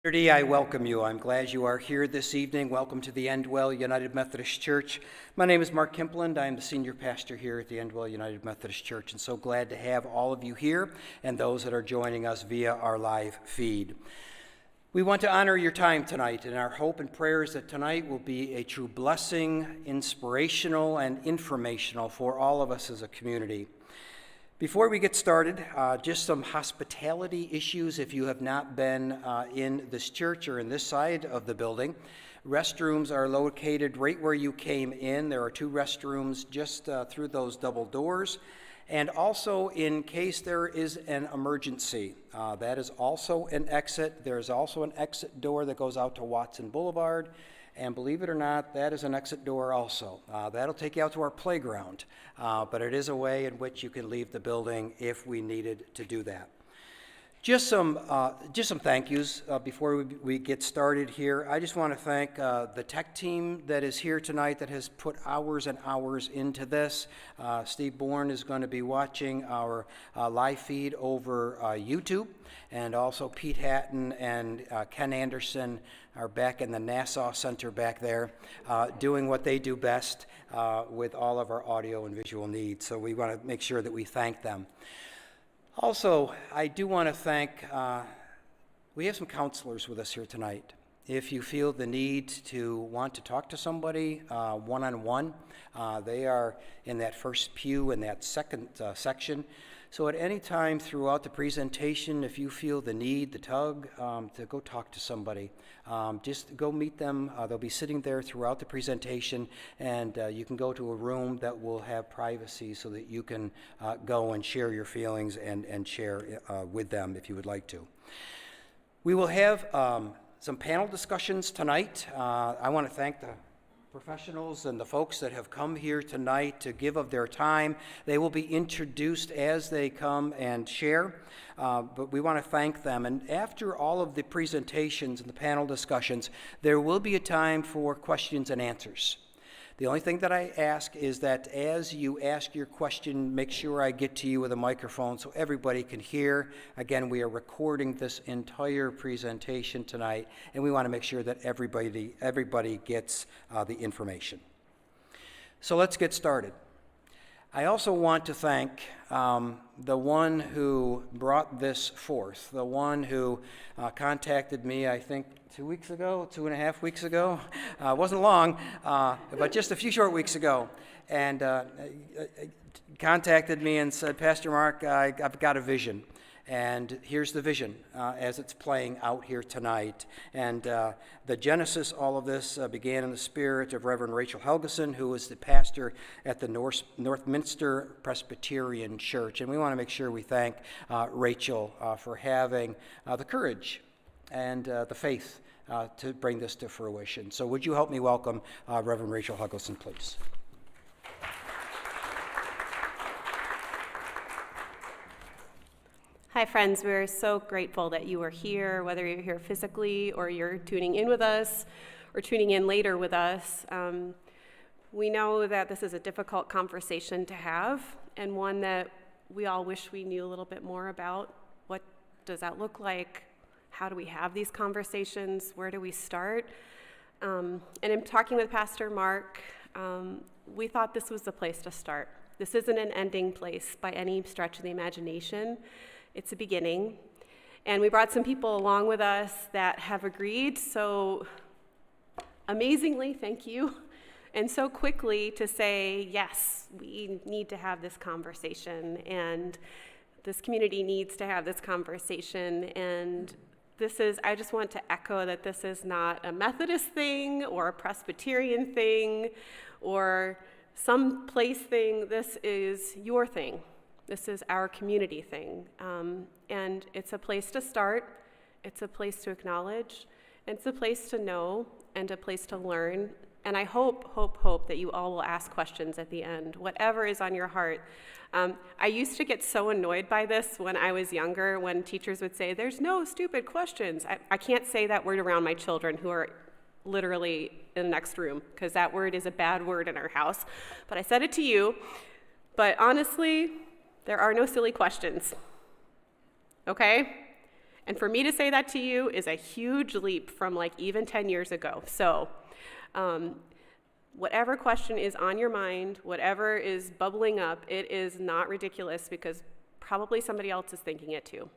Community, I welcome you. I'm glad you are here this evening. Welcome to the Endwell United Methodist Church. My name is Mark Kimpland. I'm the senior pastor here at the Endwell United Methodist Church, and so glad to have all of you here and those that are joining us via our live feed. We want to honor your time tonight, and our hope and prayer is that tonight will be a true blessing, inspirational, and informational for all of us as a community. Before we get started, just some hospitality issues if you have not been in this church or in this side of the building. Restrooms are located right where you came in. There are two restrooms just through those double doors. And also, in case there is an emergency, that is also an exit. There's also an exit door that goes out to Watson Boulevard. And believe it or not, that is an exit door also. That'll take you out to our playground, but it is a way in which you can leave the building if we needed to do that. Just some thank yous before we get started here. I just want to thank the tech team that is here tonight that has put hours and hours into this. Steve Bourne is going to be watching our live feed over YouTube, and also Pete Hatton and Ken Anderson are back in the Nassau Center back there doing what they do best with all of our audio and visual needs. So we want to make sure that we thank them. Also, I do want to thank, we have some counselors with us here tonight. If you feel the need to want to talk to somebody one-on-one, they are in that first pew in that second section. So at any time throughout the presentation, if you feel the need, the tug, to go talk to somebody, just go meet them. They'll be sitting there throughout the presentation, and you can go to a room that will have privacy so that you can go and share your feelings and share with them if you would like to. We will have some panel discussions tonight. I want to thank the professionals and the folks that have come here tonight to give of their time. They will be introduced as they come and share, but we want to thank them. And after all of the presentations and the panel discussions, there will be a time for questions and answers. The only thing that I ask is that as you ask your question, make sure I get to you with a microphone so everybody can hear. Again, we are recording this entire presentation tonight, and we want to make sure that everybody gets the information. So let's get started. I also want to thank the one who brought this forth, the one who contacted me, I think, 2.5 weeks ago. It wasn't long, but just a few short weeks ago, and contacted me and said, Pastor Mark, I've got a vision. And here's the vision as it's playing out here tonight. And the genesis, all of this began in the spirit of Reverend Rachel Helgeson, who is the pastor at the Northminster Presbyterian Church. And we want to make sure we thank Rachel for having the courage and the faith to bring this to fruition. So would you help me welcome Reverend Rachel Helgeson, please? Hi friends, we're so grateful that you are here, whether you're here physically or you're tuning in with us or tuning in later with us. We know that this is a difficult conversation to have and one that we all wish we knew a little bit more about. What does that look like? How do we have these conversations? Where do we start? And in talking with Pastor Mark, we thought this was the place to start. This isn't an ending place by any stretch of the imagination. It's a beginning, and we brought some people along with us that have agreed so amazingly, thank you, and so quickly to say, yes, we need to have this conversation, and this community needs to have this conversation, and I just want to echo that this is not a Methodist thing or a Presbyterian thing or some place thing. This is your thing. This is our community thing, and it's a place to start, it's a place to acknowledge, it's a place to know, and a place to learn, and I hope that you all will ask questions at the end, whatever is on your heart. I used to get so annoyed by this when I was younger, when teachers would say, there's no stupid questions. I can't say that word around my children who are literally in the next room, because that word is a bad word in our house, but I said it to you, but honestly, there are no silly questions, okay? And for me to say that to you is a huge leap from like even 10 years ago. So whatever question is on your mind, whatever is bubbling up, it is not ridiculous because probably somebody else is thinking it too.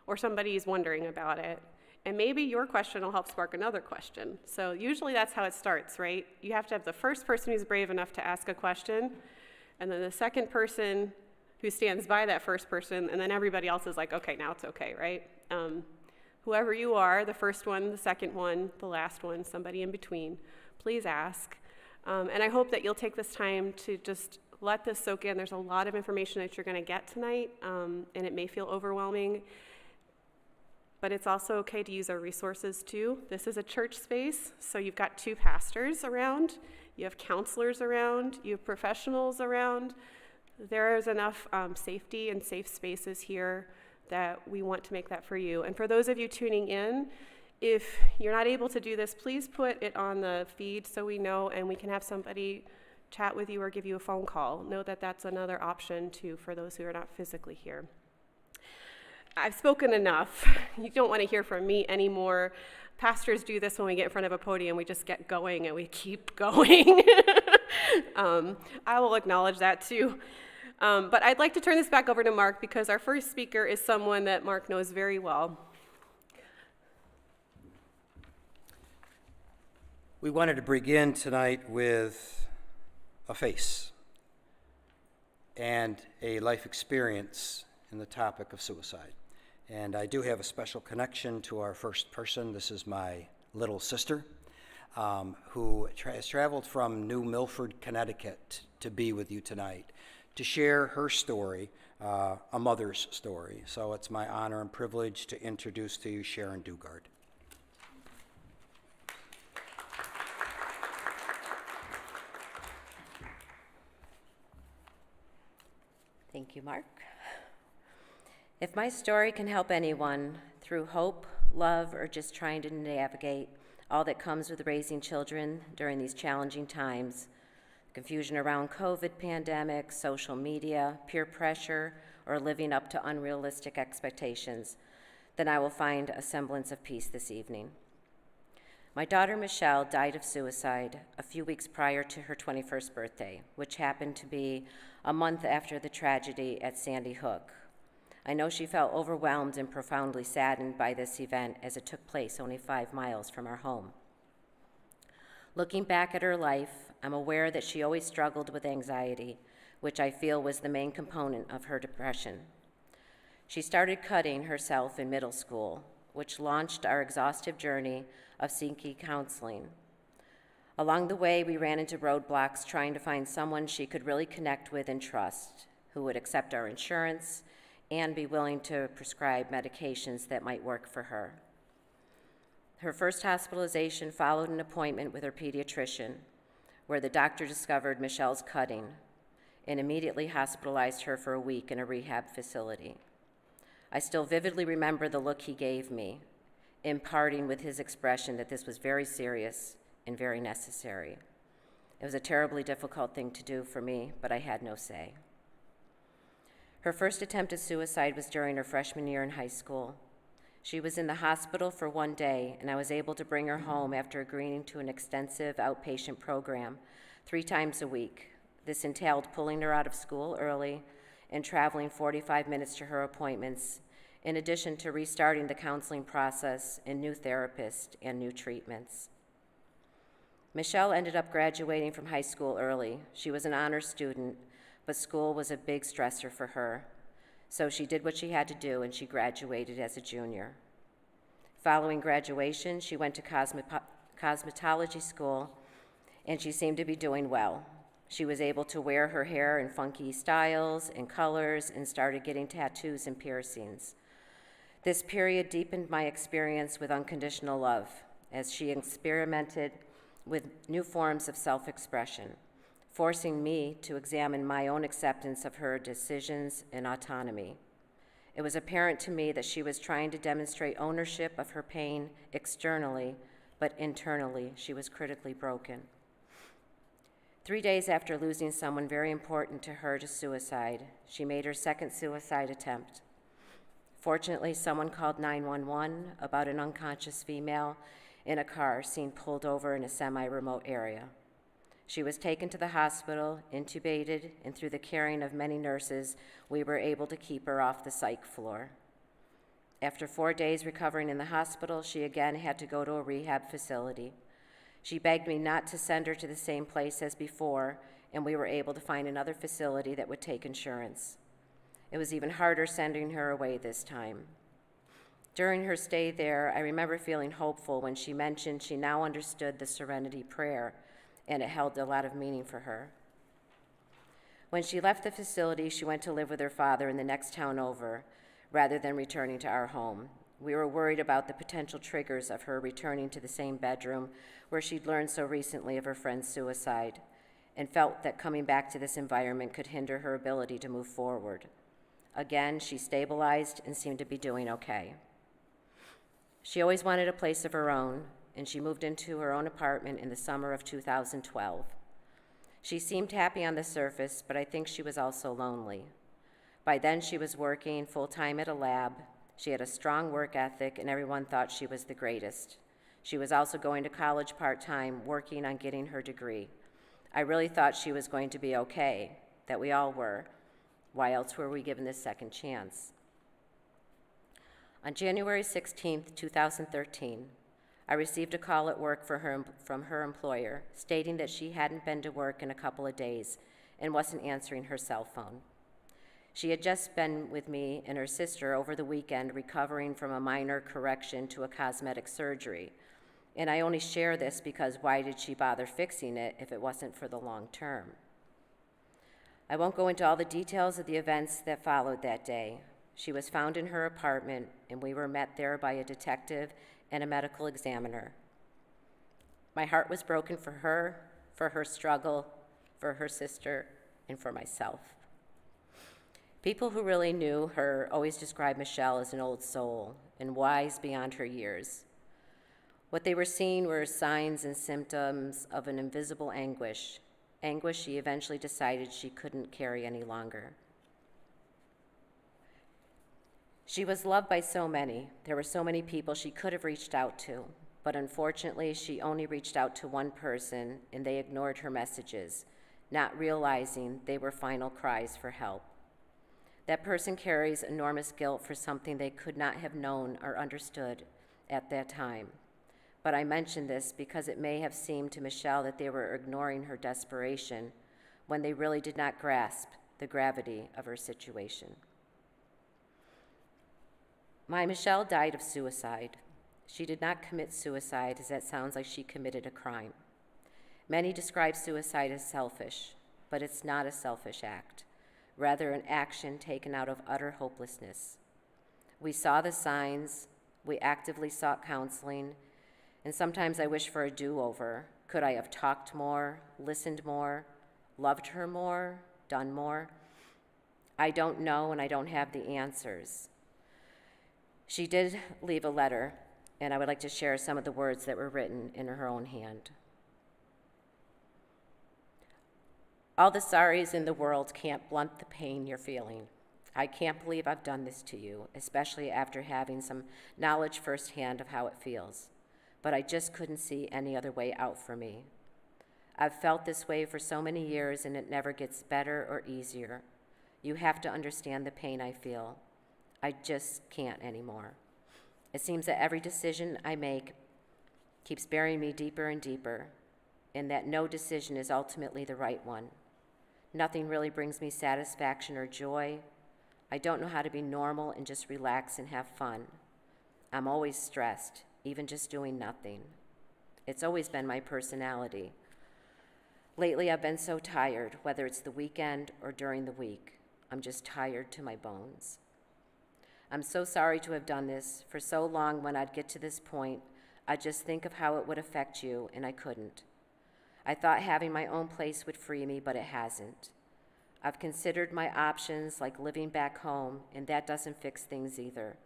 Or somebody is wondering about it. And maybe your question will help spark another question. So usually that's how it starts, right? You have to have the first person who's brave enough to ask a question, and then the second person who stands by that first person, and then everybody else is like, okay, now it's okay, right? Whoever you are, the first one, the second one, the last one, somebody in between, please ask. And I hope that you'll take this time to just let this soak in. There's a lot of information that you're going to get tonight, and it may feel overwhelming, but it's also okay to use our resources too. This is a church space, so you've got 2 pastors around, you have counselors around, you have professionals around. There is enough safety and safe spaces here that we want to make that for you. And for those of you tuning in, if you're not able to do this, please put it on the feed so we know and we can have somebody chat with you or give you a phone call. Know that that's another option too for those who are not physically here. I've spoken enough. You don't want to hear from me anymore. Pastors do this when we get in front of a podium. We just get going and we keep going. I will acknowledge that too. But I'd like to turn this back over to Mark because our first speaker is someone that Mark knows very well. We wanted to begin tonight with a face and a life experience in the topic of suicide. And I do have a special connection to our first person. This is my little sister, who has traveled from New Milford, Connecticut to be with you tonight, to share her story, a mother's story. So it's my honor and privilege to introduce to you Sharon Daugard. Thank you, Mark. If my story can help anyone through hope, love, or just trying to navigate all that comes with raising children during these challenging times, confusion around COVID pandemic, social media, peer pressure, or living up to unrealistic expectations, then I will find a semblance of peace this evening. My daughter Michelle died of suicide a few weeks prior to her 21st birthday, which happened to be a month after the tragedy at Sandy Hook. I know she felt overwhelmed and profoundly saddened by this event as it took place only 5 miles from our home. Looking back at her life, I'm aware that she always struggled with anxiety, which I feel was the main component of her depression. She started cutting herself in middle school, which launched our exhaustive journey of seeking counseling. Along the way, we ran into roadblocks trying to find someone she could really connect with and trust, who would accept our insurance and be willing to prescribe medications that might work for her. Her first hospitalization followed an appointment with her pediatrician, where the doctor discovered Michelle's cutting and immediately hospitalized her for a week in a rehab facility. I still vividly remember the look he gave me, imparting with his expression that this was very serious and very necessary. It was a terribly difficult thing to do for me, but I had no say. Her first attempt at suicide was during her freshman year in high school. She was in the hospital for 1 day, and I was able to bring her home after agreeing to an extensive outpatient program 3 times a week. This entailed pulling her out of school early and traveling 45 minutes to her appointments, in addition to restarting the counseling process and new therapists and new treatments. Michelle ended up graduating from high school early. She was an honors student, but school was a big stressor for her. So she did what she had to do, and she graduated as a junior. Following graduation, she went to cosmetology school, and she seemed to be doing well. She was able to wear her hair in funky styles and colors and started getting tattoos and piercings. This period deepened my experience with unconditional love as she experimented with new forms of self-expression, forcing me to examine my own acceptance of her decisions and autonomy. It was apparent to me that she was trying to demonstrate ownership of her pain externally, but internally she was critically broken. 3 days after losing someone very important to her to suicide, she made her second suicide attempt. Fortunately, someone called 911 about an unconscious female in a car seen pulled over in a semi-remote area. She was taken to the hospital, intubated, and through the caring of many nurses, we were able to keep her off the psych floor. After 4 days recovering in the hospital, she again had to go to a rehab facility. She begged me not to send her to the same place as before, and we were able to find another facility that would take insurance. It was even harder sending her away this time. During her stay there, I remember feeling hopeful when she mentioned she now understood the Serenity Prayer, and it held a lot of meaning for her. When she left the facility, she went to live with her father in the next town over, rather than returning to our home. We were worried about the potential triggers of her returning to the same bedroom where she'd learned so recently of her friend's suicide, and felt that coming back to this environment could hinder her ability to move forward. Again, she stabilized and seemed to be doing okay. She always wanted a place of her own, and she moved into her own apartment in the summer of 2012. She seemed happy on the surface, but I think she was also lonely. By then, she was working full-time at a lab. She had a strong work ethic, and everyone thought she was the greatest. She was also going to college part-time, working on getting her degree. I really thought she was going to be okay, that we all were. Why else were we given this second chance? On January 16, 2013, I received a call at work from her employer stating that she hadn't been to work in a couple of days and wasn't answering her cell phone. She had just been with me and her sister over the weekend recovering from a minor correction to a cosmetic surgery. And I only share this because why did she bother fixing it if it wasn't for the long term? I won't go into all the details of the events that followed that day. She was found in her apartment, and we were met there by a detective and a medical examiner. My heart was broken for her struggle, for her sister, and for myself. People who really knew her always described Michelle as an old soul and wise beyond her years. What they were seeing were signs and symptoms of an invisible anguish she eventually decided she couldn't carry any longer. She was loved by so many. There were so many people she could have reached out to, but unfortunately, she only reached out to one person, and they ignored her messages, not realizing they were final cries for help. That person carries enormous guilt for something they could not have known or understood at that time. But I mention this because it may have seemed to Michelle that they were ignoring her desperation when they really did not grasp the gravity of her situation. My Michelle died of suicide. She did not commit suicide, as that sounds like she committed a crime. Many describe suicide as selfish, but it's not a selfish act, rather an action taken out of utter hopelessness. We saw the signs, we actively sought counseling, and sometimes I wish for a do-over. Could I have talked more, listened more, loved her more, done more? I don't know, and I don't have the answers. She did leave a letter, and I would like to share some of the words that were written in her own hand. All the sorries in the world can't blunt the pain you're feeling. I can't believe I've done this to you, especially after having some knowledge firsthand of how it feels. But I just couldn't see any other way out for me. I've felt this way for so many years, and it never gets better or easier. You have to understand the pain I feel. I just can't anymore. It seems that every decision I make keeps burying me deeper and deeper, and that no decision is ultimately the right one. Nothing really brings me satisfaction or joy. I don't know how to be normal and just relax and have fun. I'm always stressed, even just doing nothing. It's always been my personality. Lately, I've been so tired, whether it's the weekend or during the week. I'm just tired to my bones. I'm so sorry to have done this. For so long, when I'd get to this point, I'd just think of how it would affect you, and I couldn't. I thought having my own place would free me, but it hasn't. I've considered my options, like living back home, and that doesn't fix things either.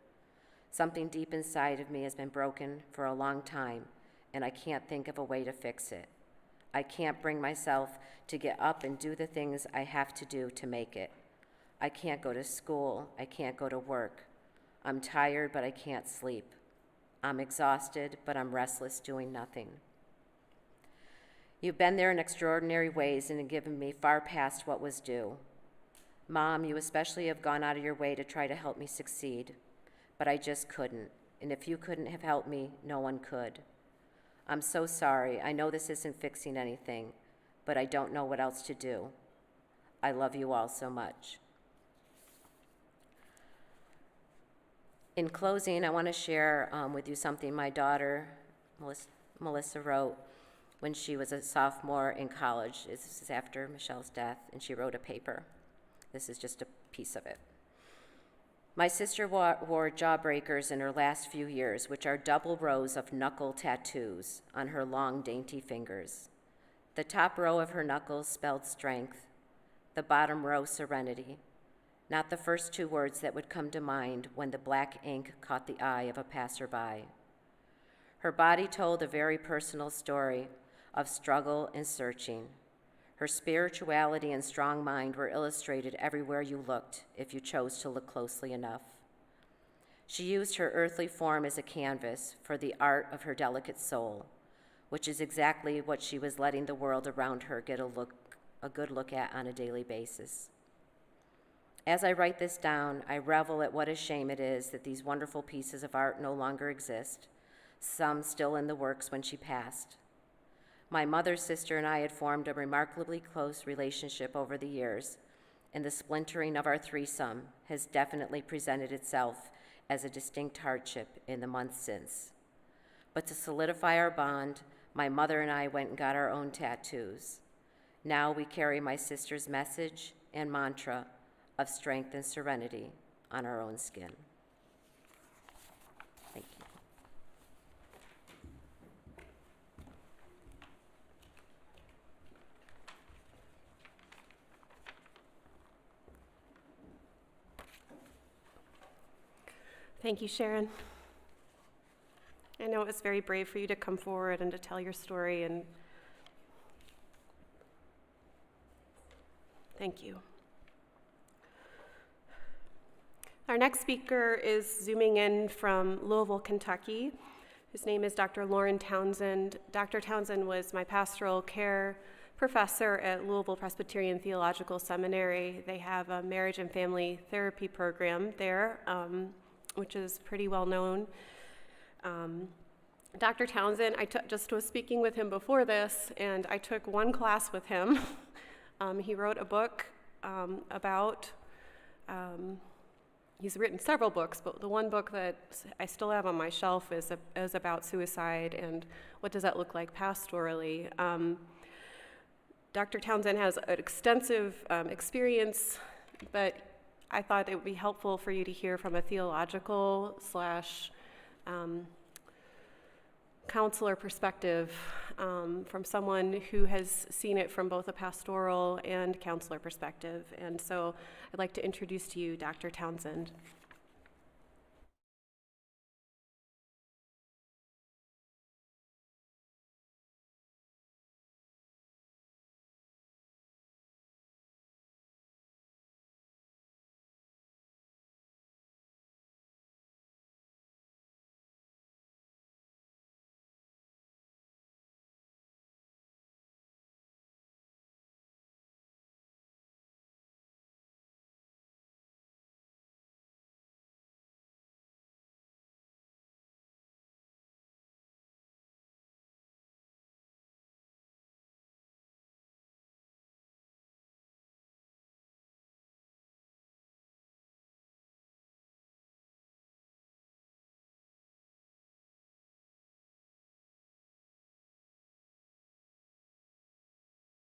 Something deep inside of me has been broken for a long time, and I can't think of a way to fix it. I can't bring myself to get up and do the things I have to do to make it. I can't go to school. I can't go to work. I'm tired, but I can't sleep. I'm exhausted, but I'm restless doing nothing. You've been there in extraordinary ways and have given me far past what was due. Mom, you especially have gone out of your way to try to help me succeed, but I just couldn't. And if you couldn't have helped me, no one could. I'm so sorry. I know this isn't fixing anything, but I don't know what else to do. I love you all so much. In closing, I want to share with you something my daughter, Melissa, wrote when she was a sophomore in college. This is after Michelle's death, and she wrote a paper. This is just a piece of it. My sister wore jawbreakers in her last few years, which are double rows of knuckle tattoos on her long, dainty fingers. The top row of her knuckles spelled strength, the bottom row serenity, not the first two words that would come to mind when the black ink caught the eye of a passerby. Her body told a very personal story of struggle and searching. Her spirituality and strong mind were illustrated everywhere you looked, if you chose to look closely enough. She used her earthly form as a canvas for the art of her delicate soul, which is exactly what she was letting the world around her get a good look at on a daily basis. As I write this down, I revel at what a shame it is that these wonderful pieces of art no longer exist, some still in the works when she passed. My mother's sister and I had formed a remarkably close relationship over the years, and the splintering of our threesome has definitely presented itself as a distinct hardship in the months since. But to solidify our bond, my mother and I went and got our own tattoos. Now we carry my sister's message and mantra of strength and serenity on our own skin. Thank you. Thank you, Sharon. I know it was very brave for you to come forward and to tell your story, and thank you. Our next speaker is zooming in from Louisville, Kentucky. His name is Dr. Lauren Townsend. Dr. Townsend was my pastoral care professor at Louisville Presbyterian Theological Seminary. They have a marriage and family therapy program there, which is pretty well known. Dr. Townsend, I just was speaking with him before this, and I took one class with him. He wrote a book about, he's written several books, but the one book that I still have on my shelf is about suicide and what does that look like pastorally. Dr. Townsend has an extensive experience, but I thought it would be helpful for you to hear from a theological / counselor perspective, from someone who has seen it from both a pastoral and counselor perspective. And so I'd like to introduce to you Dr. Townsend.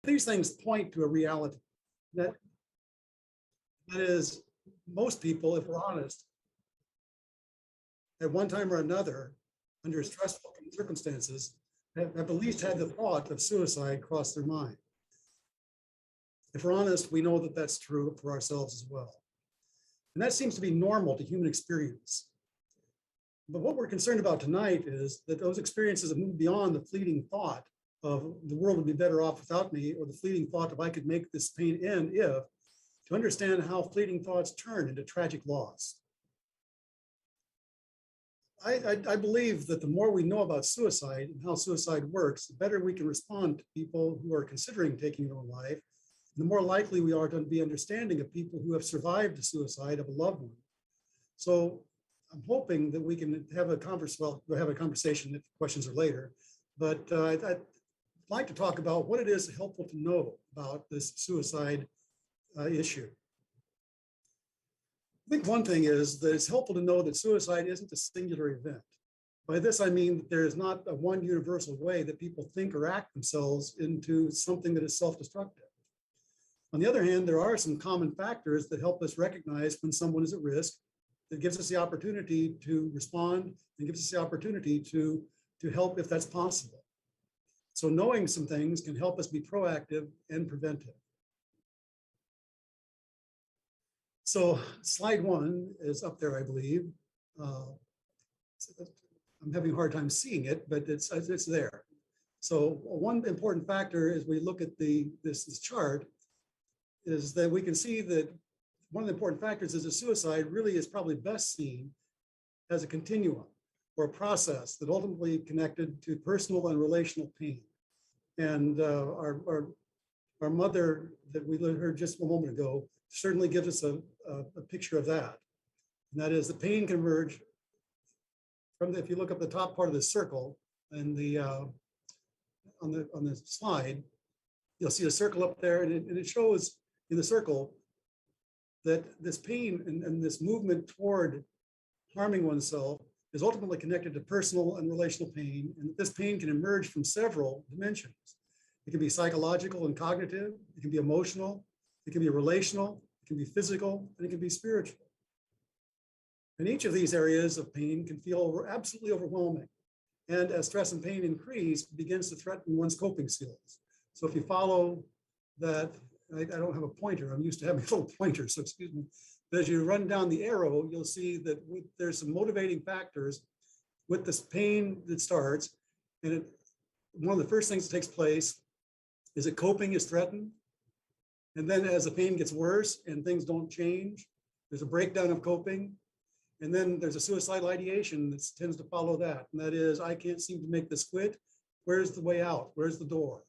These things point to a reality that is, most people, if we're honest, at one time or another, under stressful circumstances, have at least had the thought of suicide cross their mind. If we're honest, we know that that's true for ourselves as well. And that seems to be normal to human experience. But what we're concerned about tonight is that those experiences have moved beyond the fleeting thought of the world would be better off without me, or the fleeting thought if I could make this pain end if, to understand how fleeting thoughts turn into tragic loss. I believe that the more we know about suicide and how suicide works, the better we can respond to people who are considering taking their own life, the more likely we are to be understanding of people who have survived the suicide of a loved one. So I'm hoping that we can have a we'll have a conversation if questions are later, but I'd like to talk about what it is helpful to know about this suicide issue. I think one thing is that it's helpful to know that suicide isn't a singular event. By this, I mean that there is not a one universal way that people think or act themselves into something that is self-destructive. On the other hand, there are some common factors that help us recognize when someone is at risk, that gives us the opportunity to respond and gives us the opportunity to help if that's possible. So knowing some things can help us be proactive and preventive. So slide 1 is up there, I believe. I'm having a hard time seeing it, but it's there. So one important factor as we look at this chart is that we can see that one of the important factors is that suicide really is probably best seen as a continuum or a process that ultimately connected to personal and relational pain. And our mother that we heard just a moment ago certainly gives us a picture of that. And that is the pain can emerge from if you look up the top part of the circle and on the slide, you'll see a circle up there, and it shows in the circle that this pain and this movement toward harming oneself is ultimately connected to personal and relational pain, and this pain can emerge from several dimensions. It can be psychological and cognitive, it can be emotional, it can be relational, it can be physical, and it can be spiritual. And each of these areas of pain can feel absolutely overwhelming. And as stress and pain increase, it begins to threaten one's coping skills. So if you follow that, I don't have a pointer, I'm used to having a little pointer, so excuse me. But as you run down the arrow, you'll see that there's some motivating factors with this pain that starts. And one of the first things that takes place is that coping is threatened. And then as the pain gets worse and things don't change, there's a breakdown of coping. And then there's a suicidal ideation that tends to follow that. And that is, I can't seem to make this quit. Where's the way out? Where's the door?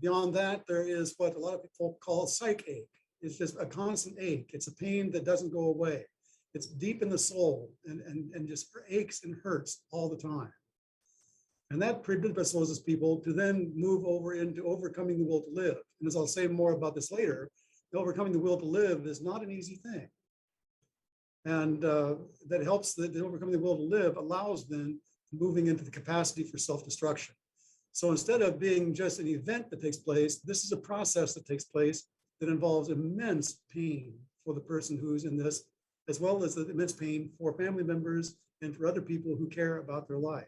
Beyond that, there is what a lot of people call psych ache. It's just a constant ache. It's a pain that doesn't go away. It's deep in the soul and just aches and hurts all the time. And that predisposes people to then move over into overcoming the will to live. And as I'll say more about this later, overcoming the will to live is not an easy thing. And that helps that overcoming the will to live allows then moving into the capacity for self-destruction. So instead of being just an event that takes place, this is a process that takes place that involves immense pain for the person who's in this, as well as the immense pain for family members and for other people who care about their life.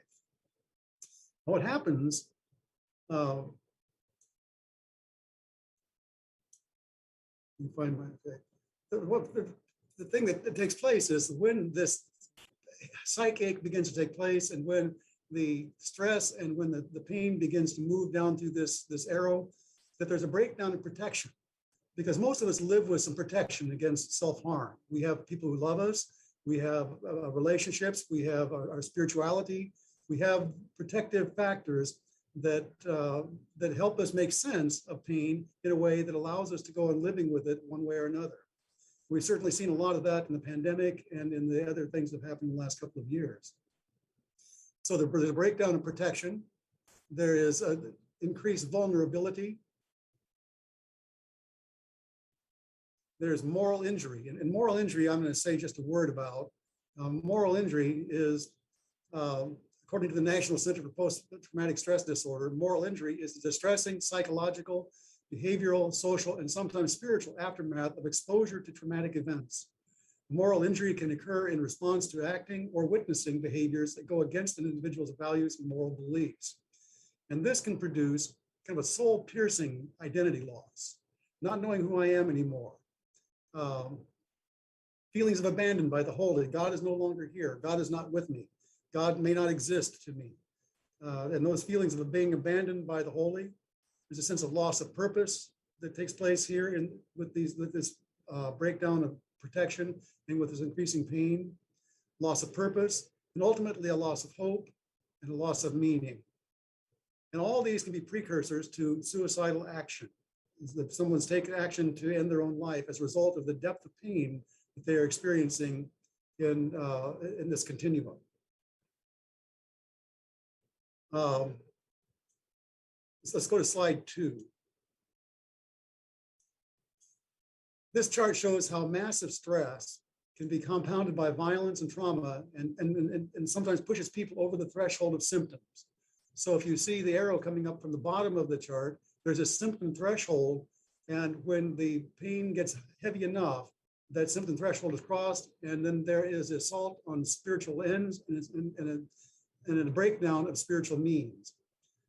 What happens, let me find my, the thing that takes place is when this psych ache begins to take place and when the stress and when the pain begins to move down through this arrow, that there's a breakdown in protection. Because most of us live with some protection against self-harm. We have people who love us, we have relationships, we have our spirituality, we have protective factors that help us make sense of pain in a way that allows us to go on living with it one way or another. We've certainly seen a lot of that in the pandemic and in the other things that have happened in the last couple of years. So there's a breakdown in protection. There is an increased vulnerability. There's moral injury. And moral injury, I'm going to say just a word about. Moral injury is, according to the National Center for Post-Traumatic Stress Disorder, moral injury is the distressing psychological, behavioral, social, and sometimes spiritual aftermath of exposure to traumatic events. Moral injury can occur in response to acting or witnessing behaviors that go against an individual's values and moral beliefs. And this can produce kind of a soul-piercing identity loss, not knowing who I am anymore. Feelings of abandonment by the holy. God is no longer here. God is not with me. God may not exist to me. And those feelings of being abandoned by the holy, there's a sense of loss of purpose that takes place here with this breakdown of protection and with this increasing pain. loss of purpose, and ultimately a loss of hope and a loss of meaning. And all these can be precursors to suicidal action. If someone's taken action to end their own life as a result of the depth of pain that they are experiencing in this continuum. So let's go to slide 2. This chart shows how massive stress can be compounded by violence and trauma and sometimes pushes people over the threshold of symptoms. So if you see the arrow coming up from the bottom of the chart, there's a symptom threshold. And when the pain gets heavy enough, that symptom threshold is crossed, and then there is assault on spiritual ends and a breakdown of spiritual means.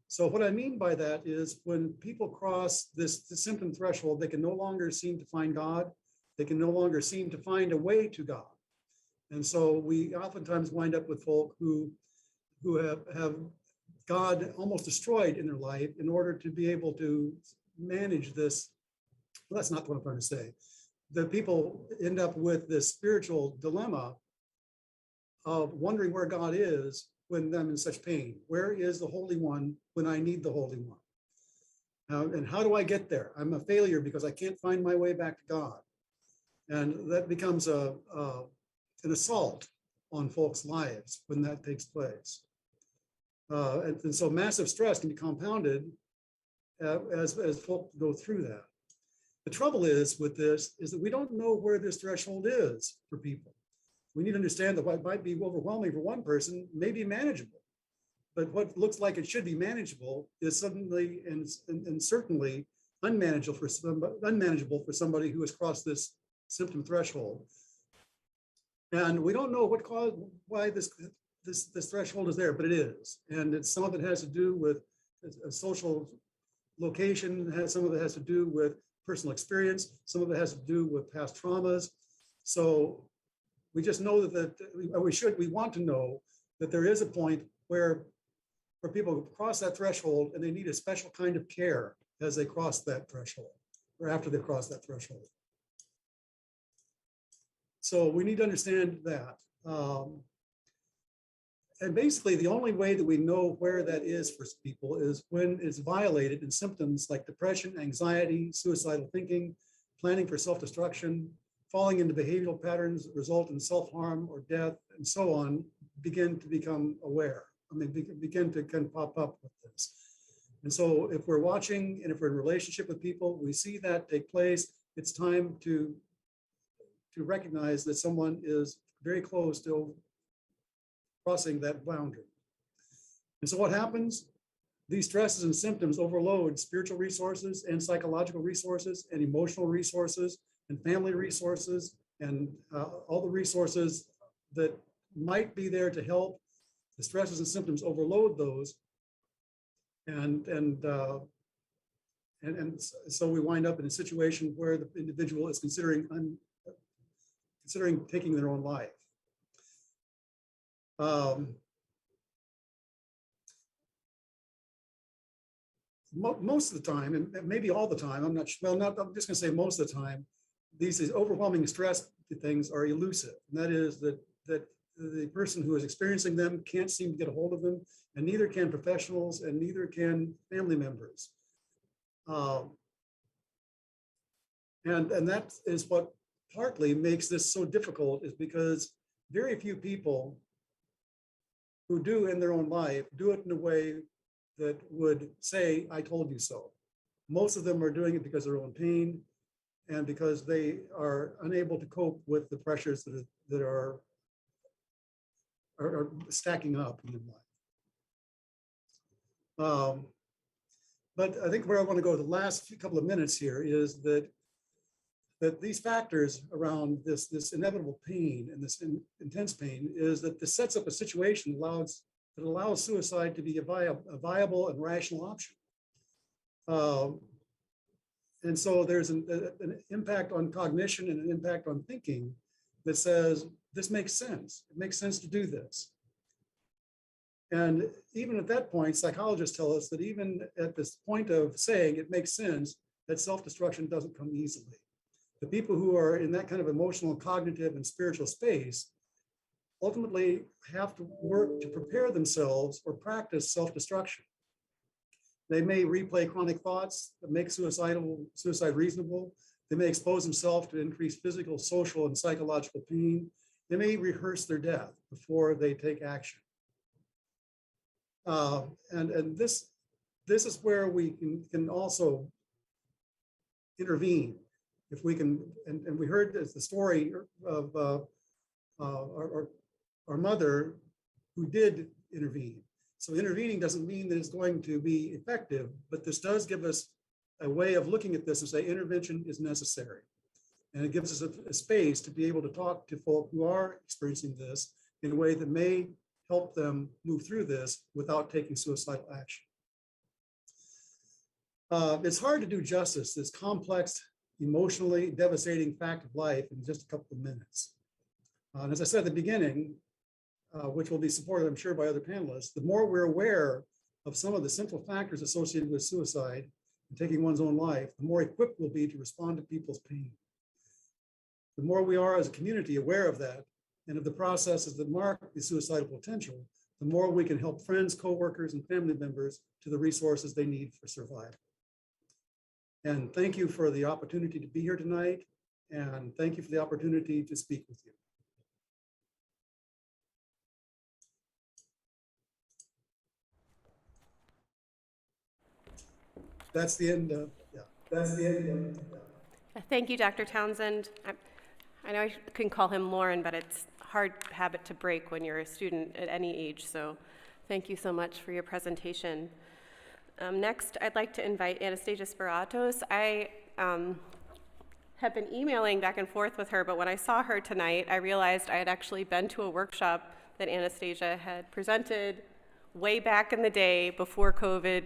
So what I mean by that is when people cross this symptom threshold, they can no longer seem to find God. They can no longer seem to find a way to God. And so we oftentimes wind up with folk who have God almost destroyed in their life in order to be able to manage this. Well, that's not what I'm trying to say. The people end up with this spiritual dilemma of wondering where God is when I'm in such pain. Where is the Holy One when I need the Holy One? And how do I get there? I'm a failure because I can't find my way back to God. And that becomes an assault on folks' lives when that takes place. And so massive stress can be compounded as folk go through that. The trouble is with this is that we don't know where this threshold is for people. We need to understand that what might be overwhelming for one person may be manageable, but what looks like it should be manageable is suddenly and certainly unmanageable for somebody who has crossed this symptom threshold. And we don't know why this threshold is there, but it is. And some of it has to do with a social location, some of it has to do with personal experience, some of it has to do with past traumas. So we just know we want to know that there is a point where people cross that threshold and they need a special kind of care as they cross that threshold or after they cross that threshold. So we need to understand that. And basically the only way that we know where that is for people is when it's violated in symptoms like depression, anxiety, suicidal thinking, planning for self-destruction, falling into behavioral patterns that result in self-harm or death, and so on, begin to become aware. Begin to kind of pop up with this. And so if we're watching and if we're in relationship with people, we see that take place, it's time to recognize that someone is very close to crossing that boundary. And so what happens? These stresses and symptoms overload spiritual resources and psychological resources and emotional resources and family resources and all the resources that might be there to help. The stresses and symptoms overload those, and so we wind up in a situation where the individual is considering taking their own life. Most of the time, and maybe all the time, I'm not sure. Well, I'm just going to say most of the time, these overwhelming stress things are elusive. And that is that the person who is experiencing them can't seem to get a hold of them, and neither can professionals, and neither can family members. And that is what partly makes this so difficult, is because very few people who do in their own life do it in a way that would say, I told you so. Most of them are doing it because of their own pain and because they are unable to cope with the pressures that are stacking up in their life. But I think where I want to go the last couple of minutes here is that these factors around this inevitable pain and this intense pain is that this sets up a situation that allows suicide to be a viable and rational option. And so there's an impact on cognition and an impact on thinking that says, this makes sense. It makes sense to do this. And even at that point, psychologists tell us that even at this point of saying it makes sense, that self-destruction doesn't come easily. The people who are in that kind of emotional, cognitive, and spiritual space ultimately have to work to prepare themselves or practice self-destruction. They may replay chronic thoughts that make suicide reasonable. They may expose themselves to increased physical, social, and psychological pain. They may rehearse their death before they take action. And this is where we can also intervene. If we can, and we heard the story of our mother who did intervene. So intervening doesn't mean that it's going to be effective, but this does give us a way of looking at this and say intervention is necessary. And it gives us a space to be able to talk to folk who are experiencing this in a way that may help them move through this without taking suicidal action. It's hard to do justice to this complex, emotionally devastating fact of life in just a couple of minutes. And as I said at the beginning, which will be supported, I'm sure, by other panelists, the more we're aware of some of the central factors associated with suicide and taking one's own life, the more equipped we'll be to respond to people's pain. The more we are as a community aware of that and of the processes that mark the suicidal potential, the more we can help friends, coworkers, and family members to the resources they need for survival. And thank you for the opportunity to be here tonight, and thank you for the opportunity to speak with you. That's the end of, Thank you, Dr. Townsend. I know I can call him Lauren, but it's a hard habit to break when you're a student at any age, so thank you so much for your presentation. Next, I'd like to invite Anastasia Speratos. I have been emailing back and forth with her, but when I saw her tonight, I realized I had actually been to a workshop that Anastasia had presented way back in the day before COVID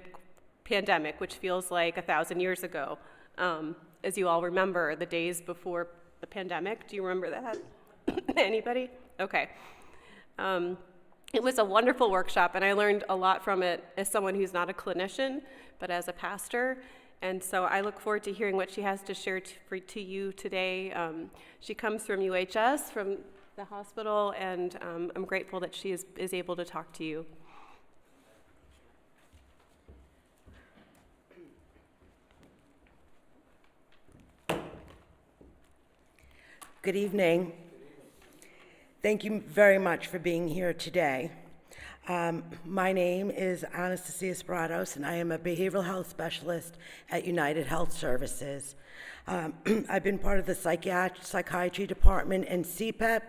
pandemic, which feels like 1,000 years ago. As you all remember, the days before the pandemic, do you remember that? Anybody? Okay. It was a wonderful workshop, and I learned a lot from it as someone who's not a clinician, but as a pastor. And so I look forward to hearing what she has to share to you today. She comes from UHS, from the hospital, and I'm grateful that she is able to talk to you. Good evening. Thank you very much for being here today. My name is Anastasia Speratos, and I am a behavioral health specialist at United Health Services. I've been part of the psychiatry department and CPEP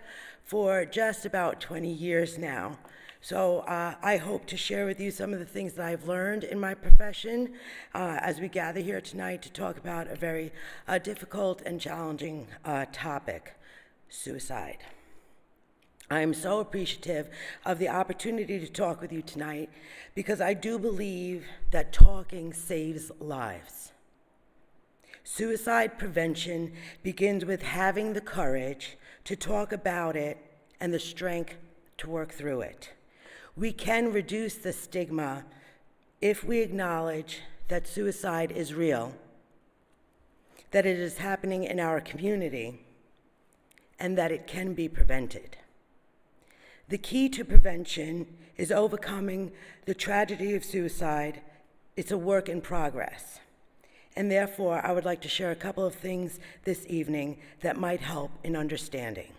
for just about 20 years now. So I hope to share with you some of the things that I've learned in my profession as we gather here tonight to talk about a very difficult and challenging topic, suicide. I am so appreciative of the opportunity to talk with you tonight because I do believe that talking saves lives. Suicide prevention begins with having the courage to talk about it and the strength to work through it. We can reduce the stigma if we acknowledge that suicide is real, that it is happening in our community, and that it can be prevented. The key to prevention is overcoming the tragedy of suicide. It's a work in progress. And therefore, I would like to share a couple of things this evening that might help in understanding.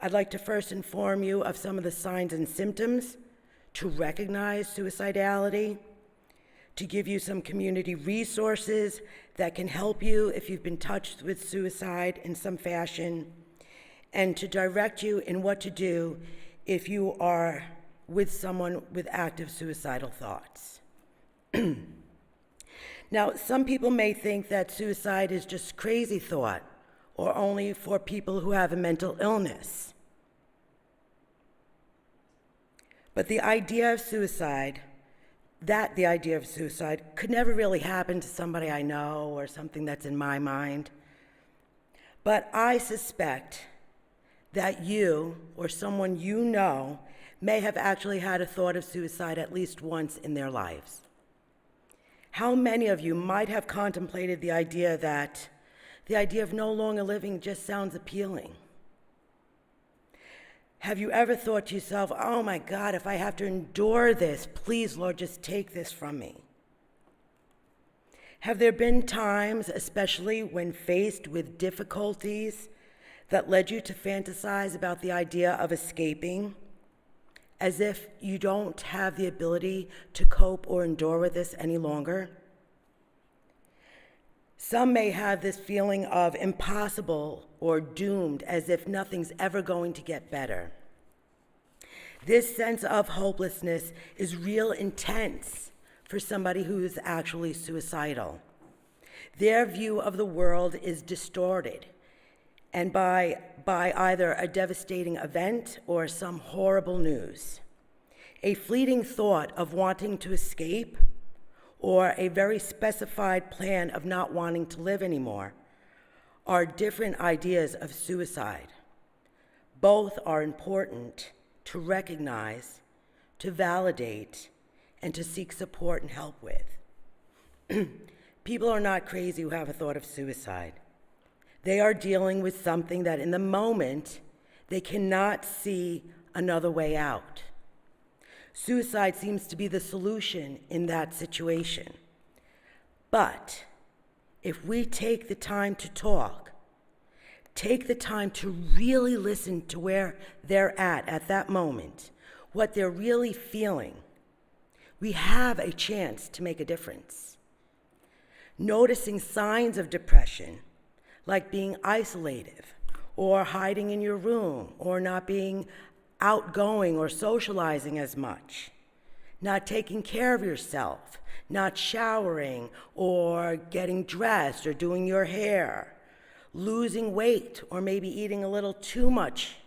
I'd like to first inform you of some of the signs and symptoms to recognize suicidality, to give you some community resources that can help you if you've been touched with suicide in some fashion, and to direct you in what to do if you are with someone with active suicidal thoughts. Now, some people may think that suicide is just crazy thought or only for people who have a mental illness. But the idea of suicide could never really happen to somebody I know or something that's in my mind. But I suspect that you or someone you know may have actually had a thought of suicide at least once in their lives. How many of you might have contemplated the idea of no longer living just sounds appealing? Have you ever thought to yourself, oh my God, if I have to endure this, please, Lord, just take this from me? Have there been times, especially when faced with difficulties, that led you to fantasize about the idea of escaping, as if you don't have the ability to cope or endure with this any longer? Some may have this feeling of impossible or doomed, as if nothing's ever going to get better. This sense of hopelessness is real intense for somebody who is actually suicidal. Their view of the world is distorted, and by either a devastating event or some horrible news. A fleeting thought of wanting to escape, or a very specified plan of not wanting to live anymore, are different ideas of suicide. Both are important to recognize, to validate, and to seek support and help with. People are not crazy who have a thought of suicide. They are dealing with something that in the moment they cannot see another way out. Suicide seems to be the solution in that situation. But if we take the time to talk, take the time to really listen to where they're at that moment, what they're really feeling, we have a chance to make a difference. Noticing signs of depression, like being isolated, or hiding in your room, or not being outgoing or socializing as much, not taking care of yourself, not showering or getting dressed or doing your hair, losing weight or maybe eating a little too much,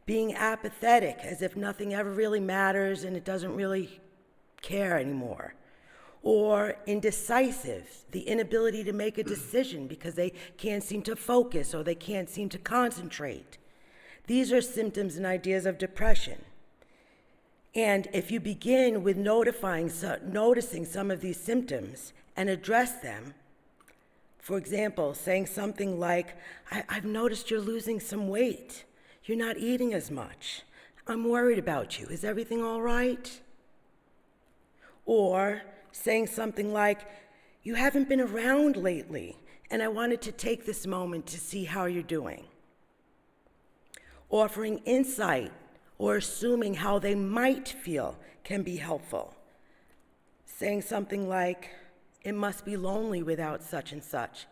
being apathetic as if nothing ever really matters and it doesn't really care anymore, or indecisive, the inability to make a decision because they can't seem to focus or they can't seem to concentrate. These are symptoms and ideas of depression. And if you begin with noticing some of these symptoms and address them, for example, saying something like, I've noticed you're losing some weight. You're not eating as much. I'm worried about you. Is everything all right? Or saying something like, you haven't been around lately, and I wanted to take this moment to see how you're doing. Offering insight or assuming how they might feel can be helpful. Saying something like, it must be lonely without such and such.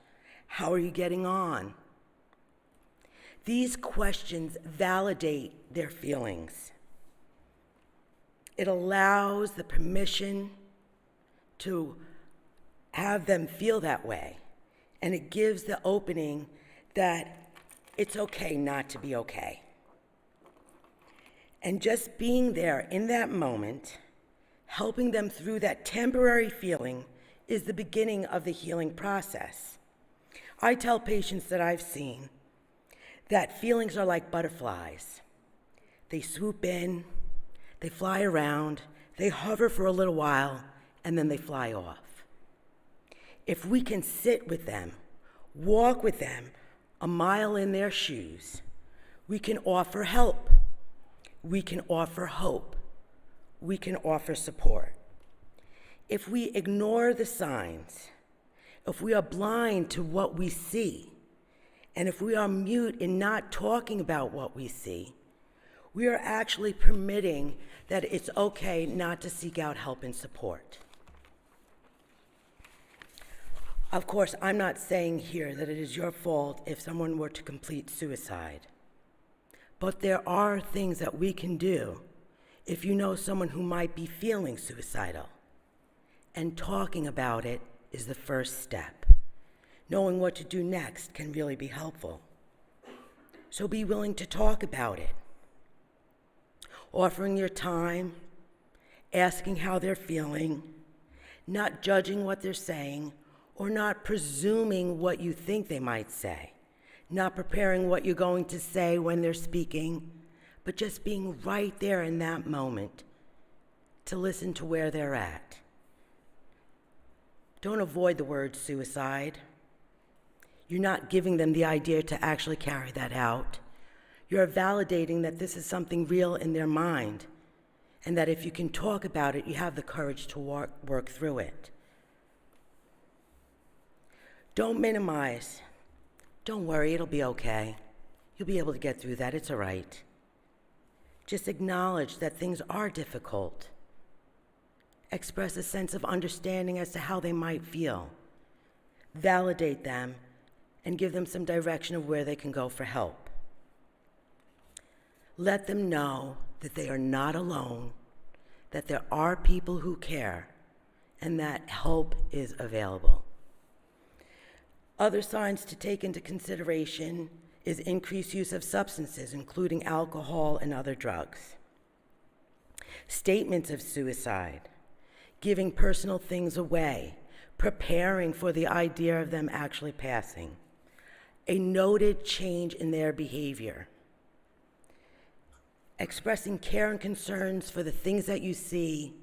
How are you getting on? These questions validate their feelings. It allows the permission to have them feel that way, and it gives the opening that it's okay not to be okay. And just being there in that moment, helping them through that temporary feeling, is the beginning of the healing process. I tell patients that I've seen that feelings are like butterflies. They swoop in, they fly around, they hover for a little while, and then they fly off. If we can sit with them, walk with them a mile in their shoes, we can offer help. We can offer hope. We can offer support. If we ignore the signs, if we are blind to what we see, and if we are mute in not talking about what we see, we are actually permitting that it's okay not to seek out help and support. Of course, I'm not saying here that it is your fault if someone were to complete suicide. But there are things that we can do if you know someone who might be feeling suicidal. And talking about it is the first step. Knowing what to do next can really be helpful. So be willing to talk about it. Offering your time, asking how they're feeling, not judging what they're saying, or not presuming what you think they might say. Not preparing what you're going to say when they're speaking, but just being right there in that moment to listen to where they're at. Don't avoid the word suicide. You're not giving them the idea to actually carry that out. You're validating that this is something real in their mind, and that if you can talk about it, you have the courage to work through it. Don't minimize. Don't worry, it'll be okay. You'll be able to get through that, it's all right. Just acknowledge that things are difficult. Express a sense of understanding as to how they might feel. Validate them and give them some direction of where they can go for help. Let them know that they are not alone, that there are people who care, and that help is available. Other signs to take into consideration is increased use of substances, including alcohol and other drugs. Statements of suicide, giving personal things away, preparing for the idea of them actually passing. A noted change in their behavior. Expressing care and concerns for the things that you see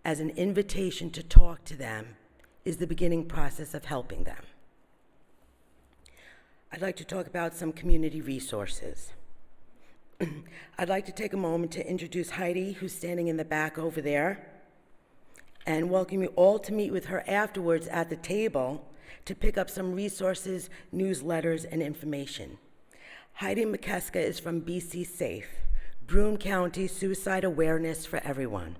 as an invitation to talk to them is the beginning process of helping them. I'd like to talk about some community resources. I'd like to take a moment to introduce Heidi, who's standing in the back over there, and welcome you all to meet with her afterwards at the table to pick up some resources, newsletters, and information. Heidi McKeska is from BC Safe, Broome County Suicide Awareness for Everyone.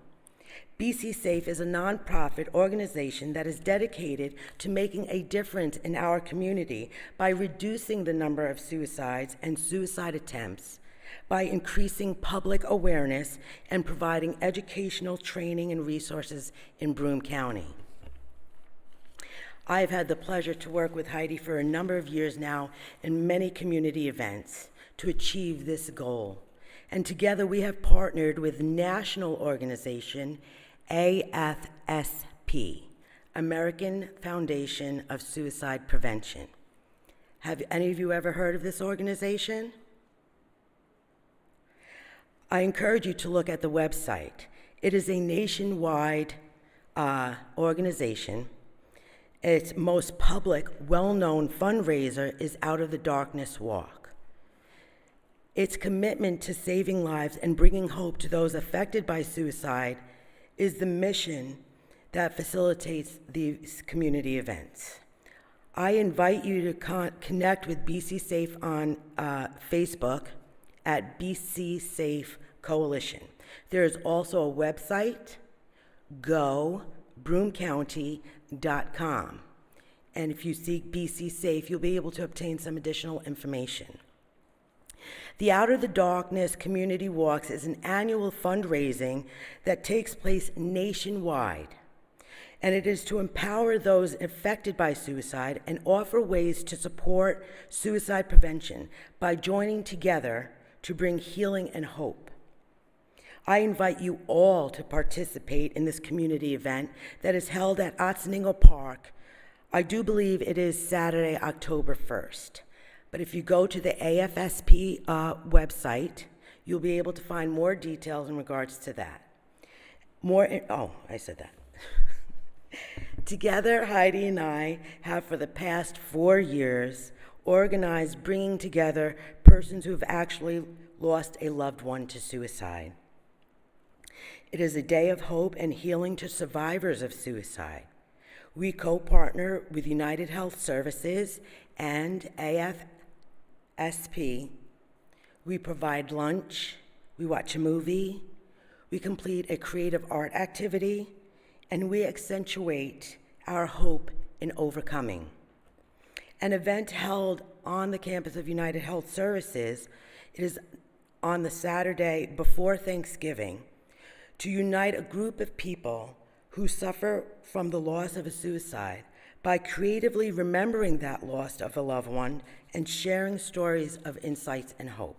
BC Safe is a nonprofit organization that is dedicated to making a difference in our community by reducing the number of suicides and suicide attempts, by increasing public awareness and providing educational training and resources in Broome County. I've had the pleasure to work with Heidi for a number of years now in many community events to achieve this goal. And together we have partnered with national organization AFSP, American Foundation of Suicide Prevention. Have any of you ever heard of this organization? I encourage you to look at the website. It is a nationwide organization. Its most public, well-known fundraiser is Out of the Darkness Walk. Its commitment to saving lives and bringing hope to those affected by suicide is the mission that facilitates these community events. I invite you to connect with BC Safe on Facebook at BC Safe Coalition. There is also a website, go.broomecounty.com. And if you seek BC Safe, you'll be able to obtain some additional information. The Out of the Darkness Community Walks is an annual fundraising that takes place nationwide, and it is to empower those affected by suicide and offer ways to support suicide prevention by joining together to bring healing and hope. I invite you all to participate in this community event that is held at Otsiningo Park. I do believe it is Saturday, October 1st. But if you go to the AFSP website, you'll be able to find more details in regards to that. I said that. Together, Heidi and I have for the past 4 years organized bringing together persons who have actually lost a loved one to suicide. It is a day of hope and healing to survivors of suicide. We co-partner with United Health Services and AFSP. We provide lunch, we watch a movie, we complete a creative art activity, and we accentuate our hope in overcoming. An event held on the campus of United Health Services, it is on the Saturday before Thanksgiving, to unite a group of people who suffer from the loss of a suicide by creatively remembering that loss of a loved one and sharing stories of insights and hope.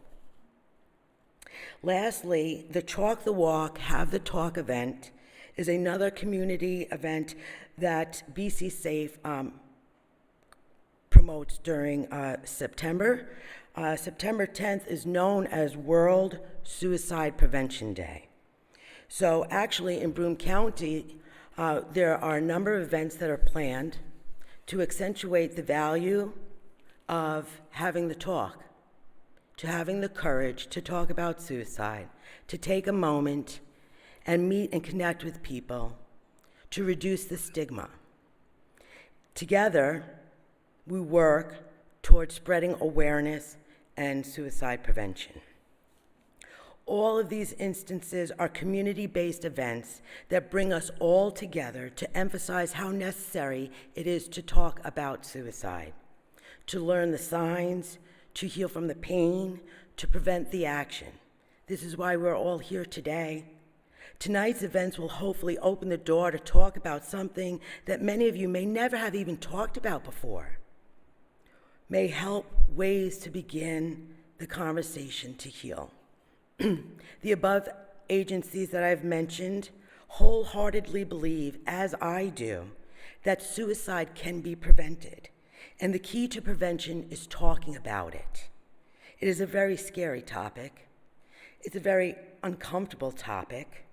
Lastly, the Chalk the Walk, Have the Talk event is another community event that BC Safe promotes during September. September 10th is known as World Suicide Prevention Day. So actually in Broome County, there are a number of events that are planned to accentuate the value of having the talk, to having the courage to talk about suicide, to take a moment and meet and connect with people, to reduce the stigma. Together, we work towards spreading awareness and suicide prevention. All of these instances are community-based events that bring us all together to emphasize how necessary it is to talk about suicide, to learn the signs, to heal from the pain, to prevent the action. This is why we're all here today. Tonight's events will hopefully open the door to talk about something that many of you may never have even talked about before, may help ways to begin the conversation to heal. The above agencies that I've mentioned wholeheartedly believe, as I do, that suicide can be prevented. And the key to prevention is talking about it. It is a very scary topic. It's a very uncomfortable topic,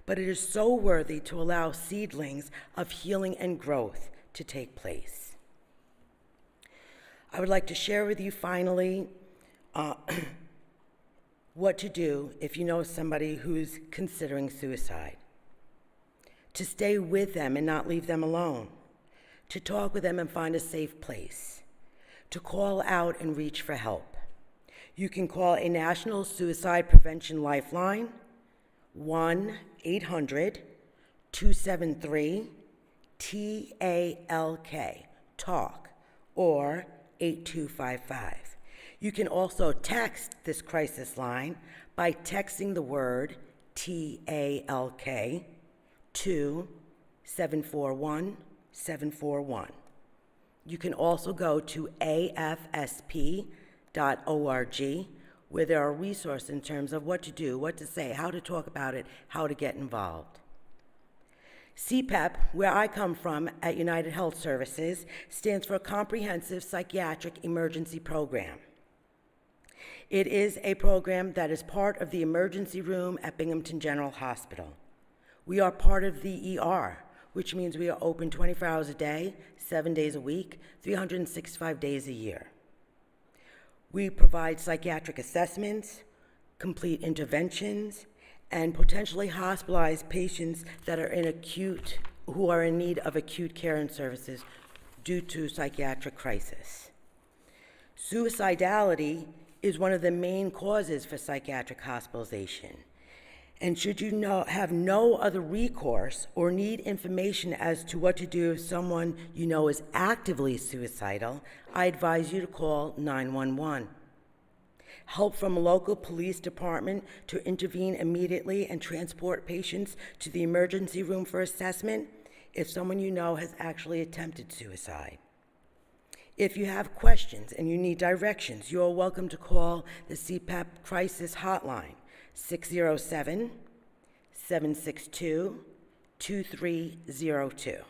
but it is so worthy to allow seedlings of healing and growth to take place. I would like to share with you finally what to do if you know somebody who's considering suicide. To stay with them and not leave them alone. To talk with them and find a safe place. To call out and reach for help. You can call a National Suicide Prevention Lifeline, 1-800-273-TALK, TALK, or 8255. You can also text this crisis line by texting the word TALK to 741-741. You can also go to afsp.org, where there are resources in terms of what to do, what to say, how to talk about it, how to get involved. CPEP, where I come from at United Health Services, stands for Comprehensive Psychiatric Emergency Program. It is a program that is part of the emergency room at Binghamton General Hospital. We are part of the ER, which means we are open 24 hours a day, 7 days a week, 365 days a year. We provide psychiatric assessments, complete interventions, and potentially hospitalized patients that are who are in need of acute care and services due to psychiatric crisis. Suicidality is one of the main causes for psychiatric hospitalization. And should you have no other recourse or need information as to what to do if someone you know is actively suicidal, I advise you to call 911. Help from a local police department to intervene immediately and transport patients to the emergency room for assessment if someone you know has actually attempted suicide. If you have questions and you need directions, you are welcome to call the CPEP Crisis Hotline, 607-762-2302.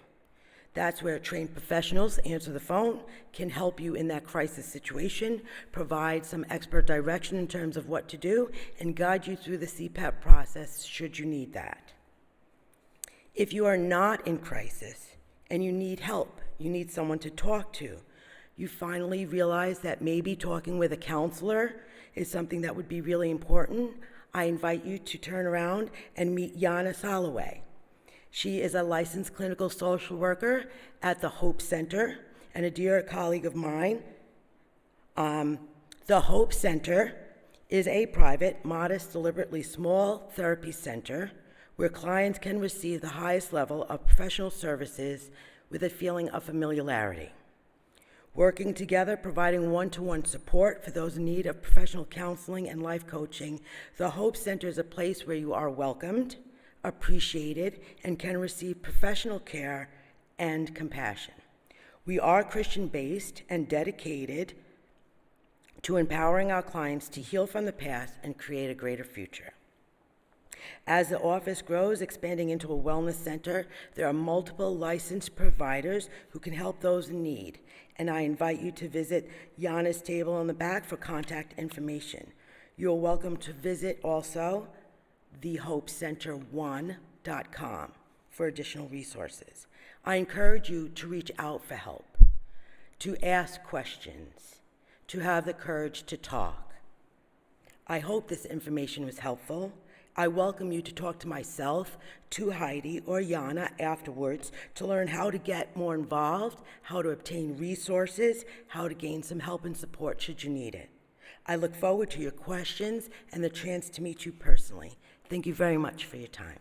That's where trained professionals answer the phone, can help you in that crisis situation, provide some expert direction in terms of what to do, and guide you through the CPEP process should you need that. If you are not in crisis and you need help, you need someone to talk to, you finally realize that maybe talking with a counselor is something that would be really important, I invite you to turn around and meet Yana Soloway. She is a licensed clinical social worker at the Hope Center and a dear colleague of mine. The Hope Center is a private, modest, deliberately small therapy center where clients can receive the highest level of professional services with a feeling of familiarity. Working together, providing one-to-one support for those in need of professional counseling and life coaching, the Hope Center is a place where you are welcomed, appreciated, and can receive professional care and compassion. We are Christian-based and dedicated to empowering our clients to heal from the past and create a greater future. As the office grows, expanding into a wellness center, there are multiple licensed providers who can help those in need. And I invite you to visit Yana's table in the back for contact information. You're welcome to visit also thehopecenter1.com for additional resources. I encourage you to reach out for help, to ask questions, to have the courage to talk. I hope this information was helpful. I welcome you to talk to myself, to Heidi, or Yana afterwards to learn how to get more involved, how to obtain resources, how to gain some help and support should you need it. I look forward to your questions and the chance to meet you personally. Thank you very much for your time.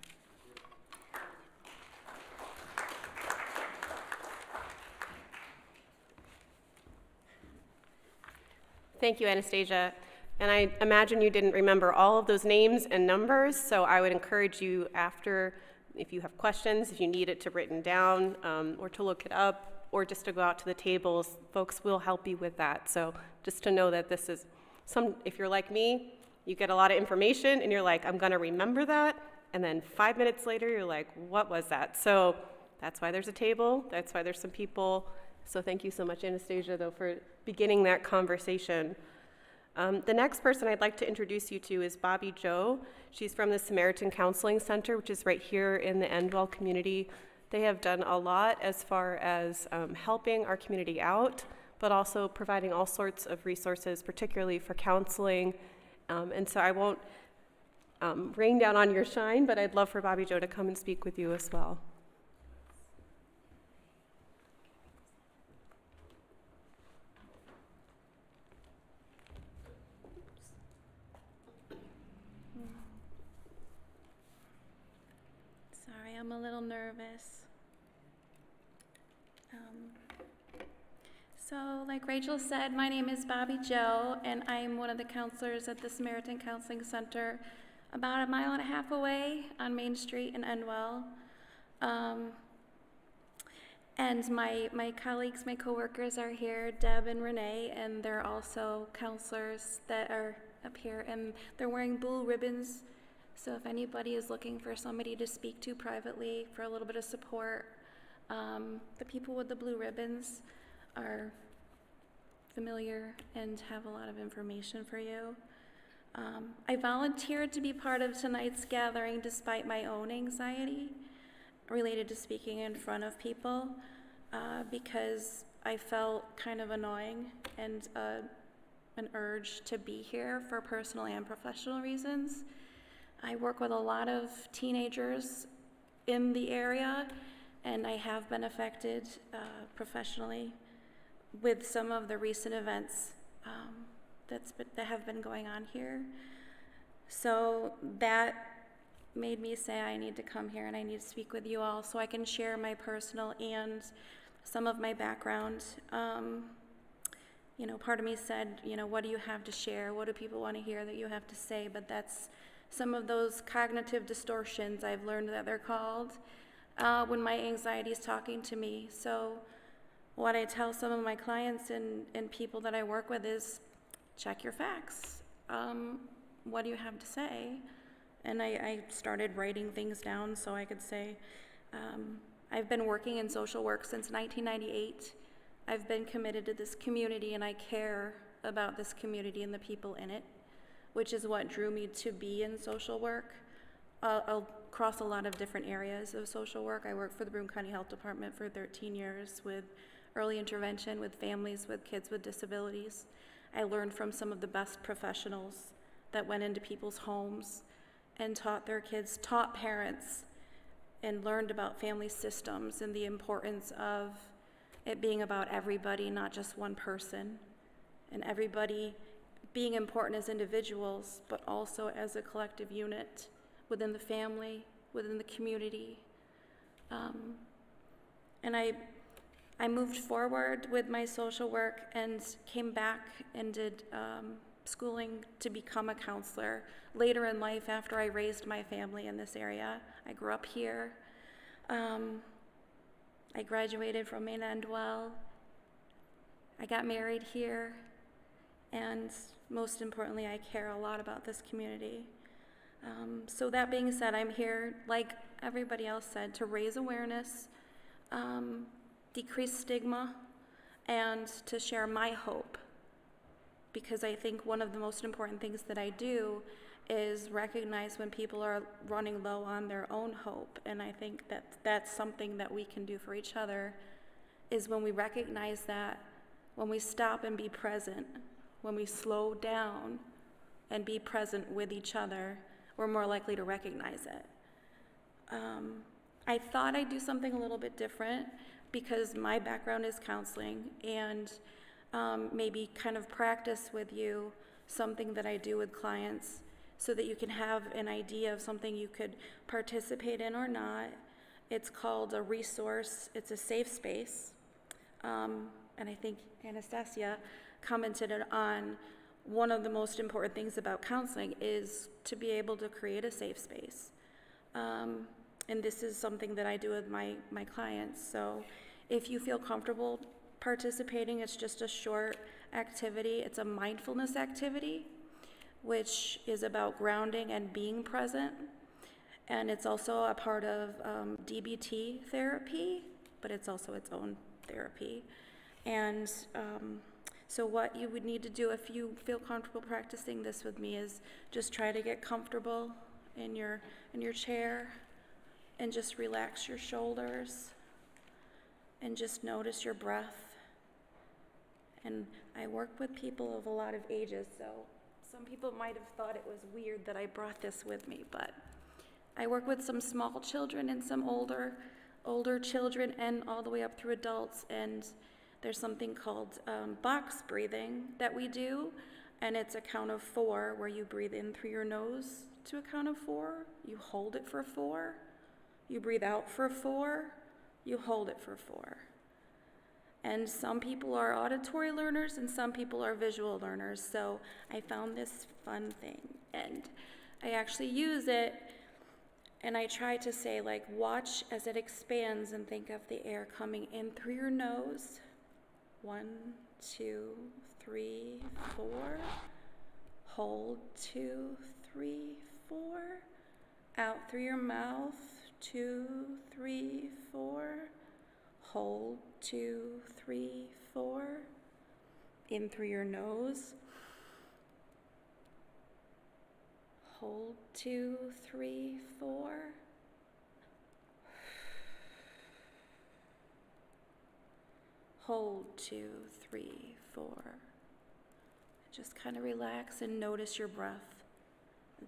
Thank you, Anastasia. And I imagine you didn't remember all of those names and numbers, so I would encourage you after, if you have questions, if you need it to written down, or to look it up, or just to go out to the tables, folks will help you with that. So just to know that this is if you're like me, you get a lot of information and you're like, I'm gonna remember that, and then 5 minutes later, you're like, what was that? So that's why there's a table, that's why there's some people. So thank you so much, Anastasia, though, for beginning that conversation. The next person I'd like to introduce you to is Bobbie Joe. She's from the Samaritan Counseling Center, which is right here in the Endwell community. They have done a lot as far as helping our community out, but also providing all sorts of resources, particularly for counseling. And so I won't rain down on your shine, but I'd love for Bobbie Joe to come and speak with you as well. Sorry, I'm a little nervous. So, like Rachel said, my name is Bobbie Joe, and I'm one of the counselors at the Samaritan Counseling Center, about 1.5 miles away on Main Street in Endwell. And my colleagues, my coworkers are here, Deb and Renee, and they're also counselors that are up here, and they're wearing blue ribbons. So if anybody is looking for somebody to speak to privately for a little bit of support, the people with the blue ribbons are familiar and have a lot of information for you. I volunteered to be part of tonight's gathering despite my own anxiety related to speaking in front of people, because I felt kind of annoying and an urge to be here for personal and professional reasons. I work with a lot of teenagers in the area, and I have been affected professionally with some of the recent events that have been going on here. So that made me say I need to come here and I need to speak with you all so I can share my personal and some of my background. Part of me said, what do you have to share? What do people want to hear that you have to say? But that's some of those cognitive distortions I've learned that they're called when my anxiety is talking to me. So what I tell some of my clients and people that I work with is, check your facts. What do you have to say? And I started writing things down so I could say, I've been working in social work since 1998. I've been committed to this community and I care about this community and the people in it, which is what drew me to be in social work. Across a lot of different areas of social work. I worked for the Broome County Health Department for 13 years with early intervention, with families, with kids with disabilities. I learned from some of the best professionals that went into people's homes and taught their kids, taught parents, and learned about family systems and the importance of it being about everybody, not just one person, and everybody being important as individuals, but also as a collective unit within the family, within the community. And I moved forward with my social work and came back and did schooling to become a counselor later in life after I raised my family in this area. I grew up here. I graduated from Maine Endwell. I got married here. And most importantly, I care a lot about this community. So that being said, I'm here, like everybody else said, to raise awareness, decrease stigma, and to share my hope. Because I think one of the most important things that I do is recognize when people are running low on their own hope. And I think that that's something that we can do for each other, is when we recognize that, when we stop and be present, when we slow down, and be present with each other, we're more likely to recognize it. I thought I'd do something a little bit different because my background is counseling, and maybe kind of practice with you something that I do with clients so that you can have an idea of something you could participate in or not. It's called a resource. It's a safe space. And I think Anastasia commented on one of the most important things about counseling is to be able to create a safe space. And this is something that I do with my clients. So if you feel comfortable participating, it's just a short activity. It's a mindfulness activity, which is about grounding and being present. And it's also a part of DBT therapy, but it's also its own therapy. And so what you would need to do if you feel comfortable practicing this with me is just try to get comfortable in your chair and just relax your shoulders and just notice your breath. And I work with people of a lot of ages, so some people might have thought it was weird that I brought this with me, but I work with some small children and some older children and all the way up through adults, and there's something called box breathing that we do, and it's a count of 4 where you breathe in through your nose to a count of 4, you hold it for 4, you breathe out for 4, you hold it for 4. And some people are auditory learners and some people are visual learners, so I found this fun thing, and I actually use it, and I try to say, like, watch as it expands and think of the air coming in through your nose. 1, 2, 3, 4. Hold 2, 3, 4. Out through your mouth. 2, 3, 4. Hold 2, 3, 4. In through your nose. Hold 2, 3, 4. Hold 2, 3, 4. Just kind of relax and notice your breath.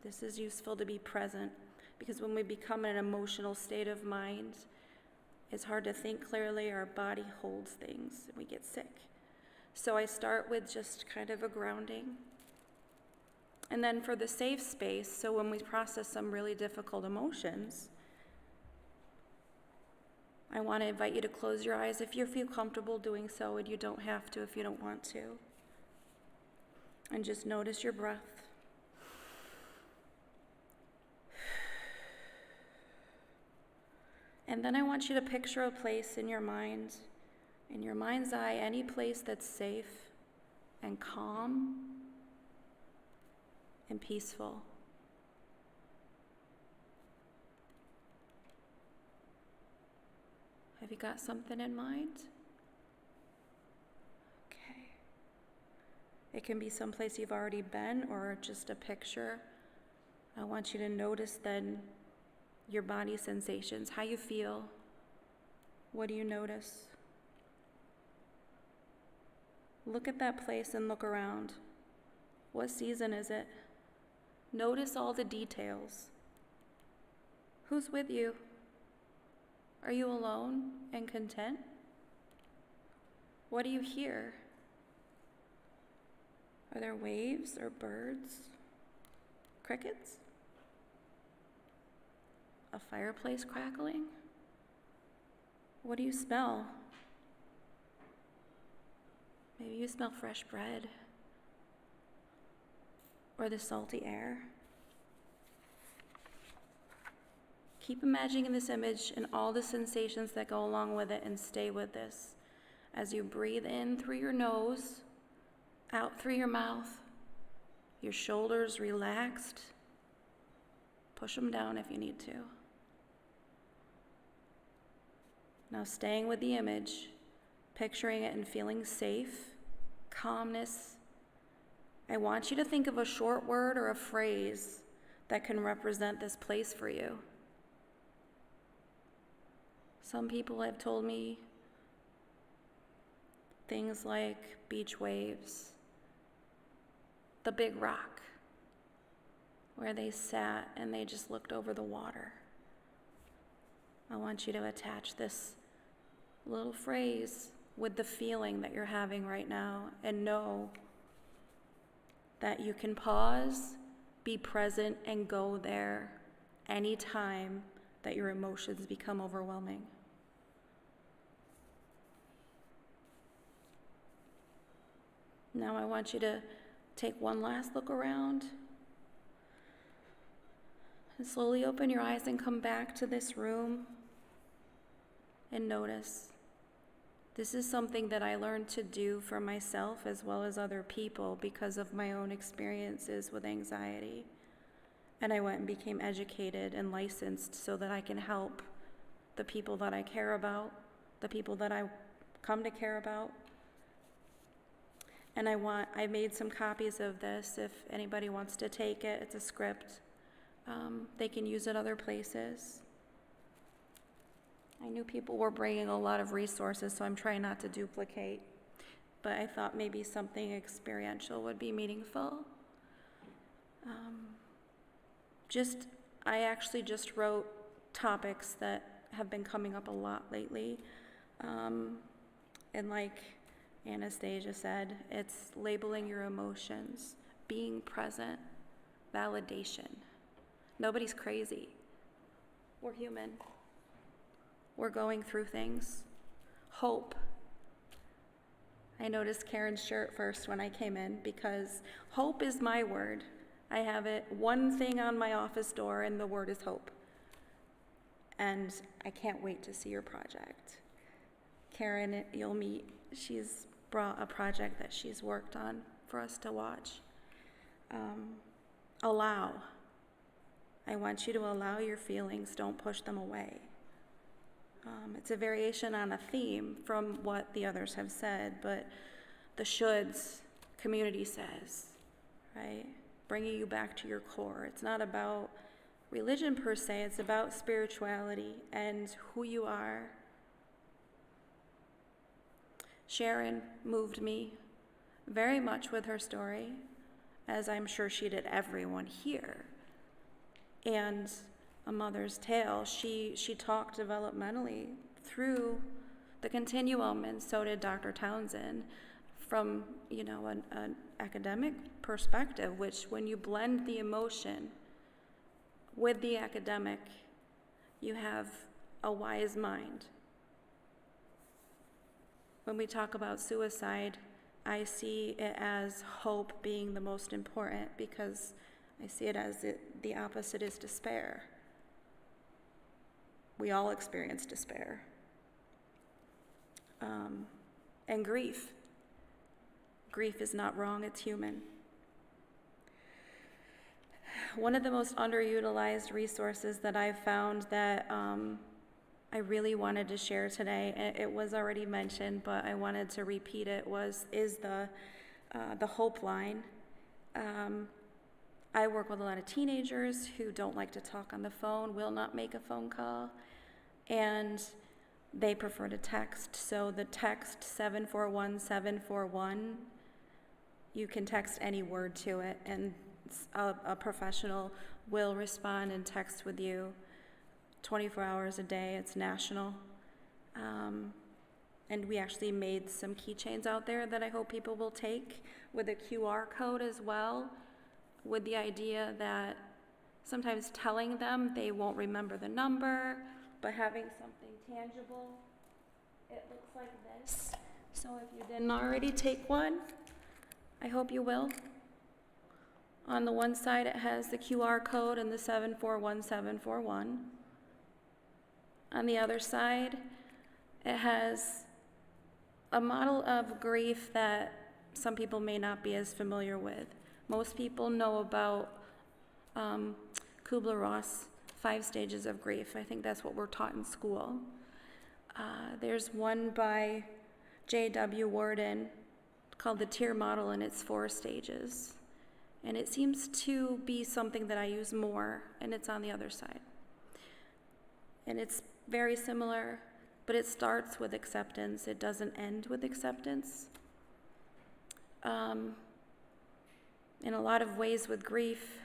This is useful to be present because when we become in an emotional state of mind, it's hard to think clearly. Our body holds things and we get sick. So I start with just kind of a grounding. And then for the safe space, so when we process some really difficult emotions, I want to invite you to close your eyes if you feel comfortable doing so, and you don't have to if you don't want to. And just notice your breath. And then I want you to picture a place in your mind's eye, any place that's safe and calm and peaceful. Have you got something in mind? Okay. It can be someplace you've already been or just a picture. I want you to notice then your body sensations, how you feel. What do you notice? Look at that place and look around. What season is it? Notice all the details. Who's with you? Are you alone and content? What do you hear? Are there waves or birds? Crickets? A fireplace crackling? What do you smell? Maybe you smell fresh bread or the salty air. Keep imagining this image and all the sensations that go along with it, and stay with this. As you breathe in through your nose, out through your mouth, your shoulders relaxed. Push them down if you need to. Now staying with the image, picturing it and feeling safe, calmness. I want you to think of a short word or a phrase that can represent this place for you. Some people have told me things like beach waves, the big rock, where they sat and they just looked over the water. I want you to attach this little phrase with the feeling that you're having right now and know that you can pause, be present, and go there anytime that your emotions become overwhelming. Now I want you to take one last look around and slowly open your eyes and come back to this room and notice. This is something that I learned to do for myself as well as other people because of my own experiences with anxiety. And I went and became educated and licensed so that I can help the people that I care about, the people that I come to care about. And I made some copies of this if anybody wants to take it. It's a script. They can use it other places. I knew people were bringing a lot of resources, so I'm trying not to duplicate. But I thought maybe something experiential would be meaningful. I actually just wrote topics that have been coming up a lot lately. And like Anastasia said, it's labeling your emotions, being present, validation. Nobody's crazy. We're human. We're going through things. Hope. I noticed Karen's shirt first when I came in because hope is my word. I have it one thing on my office door and the word is hope. And I can't wait to see your project. Karen, you'll meet. She's brought a project that she's worked on for us to watch. Allow. I want you to allow your feelings. Don't push them away. It's a variation on a theme from what the others have said, but the shoulds, community says, right? Bringing you back to your core. It's not about religion per se, it's about spirituality and who you are. Sharon moved me very much with her story, as I'm sure she did everyone here. And A Mother's Tale, she talked developmentally through the continuum, and so did Dr. Townsend, from an academic perspective, which when you blend the emotion with the academic, you have a wise mind. When we talk about suicide, I see it as hope being the most important because I see it as the opposite is despair. We all experience despair. And grief. Grief is not wrong, it's human. One of the most underutilized resources that I've found that I really wanted to share today, and it was already mentioned, but I wanted to repeat it, is the Hope Line. I work with a lot of teenagers who don't like to talk on the phone, will not make a phone call, and they prefer to text. So the text 741-741, you can text any word to it, and a professional will respond and text with you 24 hours a day. It's national. And we actually made some keychains out there that I hope people will take with a QR code as well, with the idea that sometimes telling them they won't remember the number, but having something tangible. It looks like this. So if you didn't already take one, I hope you will. On the one side, it has the QR code and the 741-741. On the other side, it has a model of grief that some people may not be as familiar with. Most people know about Kubler-Ross, 5 stages of grief. I think that's what we're taught in school. There's one by J.W. Worden called the Tear Model, and it's 4 stages. And it seems to be something that I use more, and it's on the other side. And it's very similar, but it starts with acceptance. It doesn't end with acceptance. In a lot of ways with grief,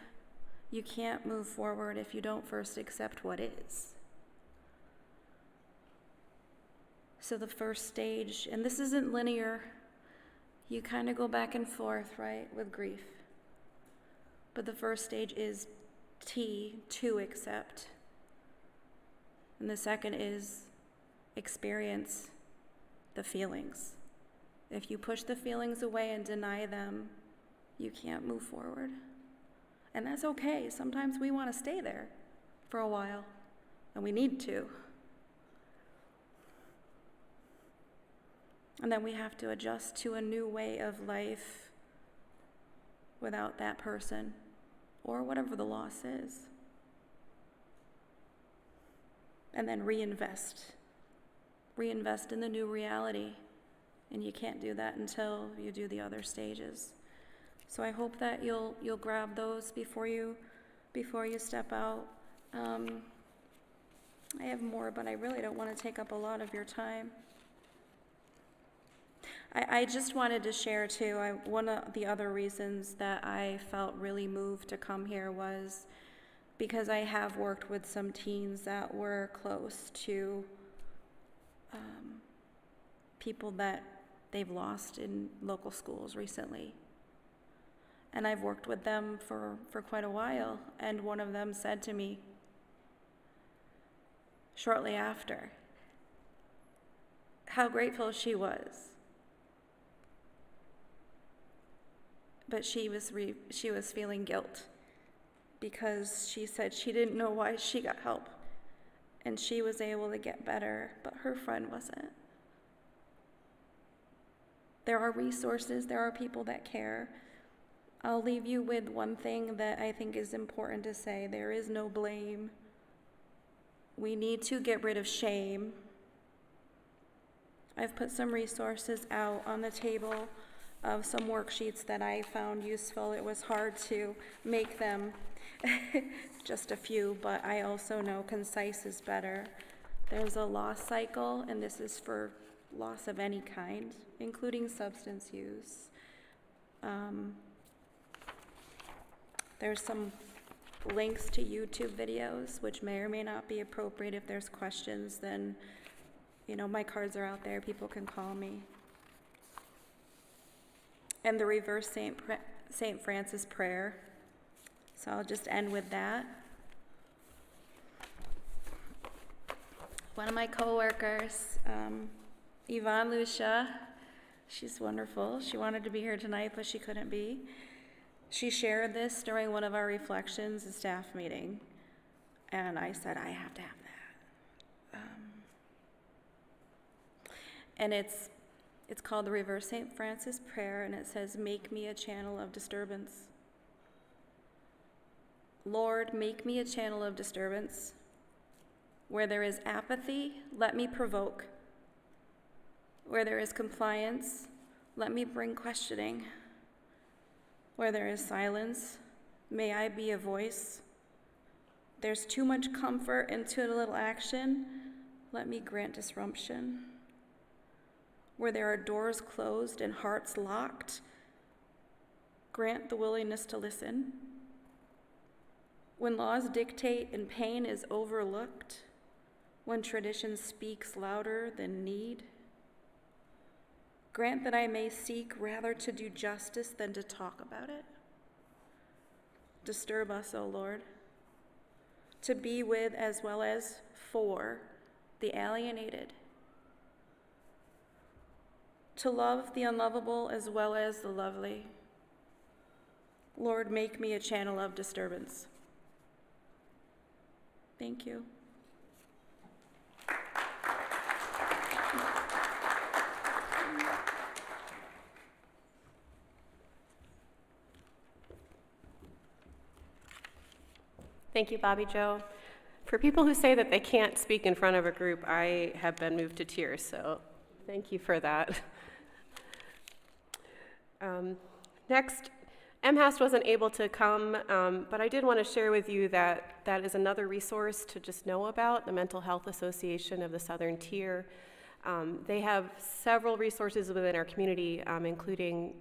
You can't move forward if you don't first accept what is. So the first stage, and this isn't linear, you kind of go back and forth, right, with grief. But the first stage is T, to accept. And the second is experience the feelings. If you push the feelings away and deny them, you can't move forward. And that's okay. Sometimes we want to stay there for a while, and we need to. And then we have to adjust to a new way of life without that person or whatever the loss is. And then reinvest in the new reality. And you can't do that until you do the other stages. So I hope that you'll grab those before you step out. I have more, but I really don't want to take up a lot of your time. I just wanted to share too, one of the other reasons that I felt really moved to come here was because I have worked with some teens that were close to people that they've lost in local schools recently. And I've worked with them for quite a while, and one of them said to me shortly after how grateful she was. But she was feeling guilt because she said she didn't know why she got help, and she was able to get better, but her friend wasn't. There are resources, there are people that care. I'll leave you with one thing that I think is important to say. There is no blame. We need to get rid of shame. I've put some resources out on the table of some worksheets that I found useful. It was hard to make them, just a few, but I also know concise is better. There's a loss cycle, and this is for loss of any kind, including substance use. There's some links to YouTube videos, which may or may not be appropriate. If there's questions, then, my cards are out there. People can call me. And the reverse St. Francis prayer. So I'll just end with that. One of my coworkers, Yvonne Lucia, she's wonderful. She wanted to be here tonight, but she couldn't be. She shared this during one of our reflections, a staff meeting, and I said, I have to have that. And it's called the Reverse St. Francis Prayer, and it says, make me a channel of disturbance. Lord, make me a channel of disturbance. Where there is apathy, let me provoke. Where there is compliance, let me bring questioning. Where there is silence, may I be a voice. There's too much comfort and too little action, let me grant disruption. Where there are doors closed and hearts locked, grant the willingness to listen. When laws dictate and pain is overlooked, when tradition speaks louder than need, grant that I may seek rather to do justice than to talk about it. Disturb us, O Lord, to be with as well as for the alienated, to love the unlovable as well as the lovely. Lord, make me a channel of disturbance. Thank you. Thank you, Bobbie Jo. For people who say that they can't speak in front of a group, I have been moved to tears, so thank you for that. Next, MHAST wasn't able to come, but I did want to share with you that that is another resource to just know about, the Mental Health Association of the Southern Tier. They have several resources within our community, including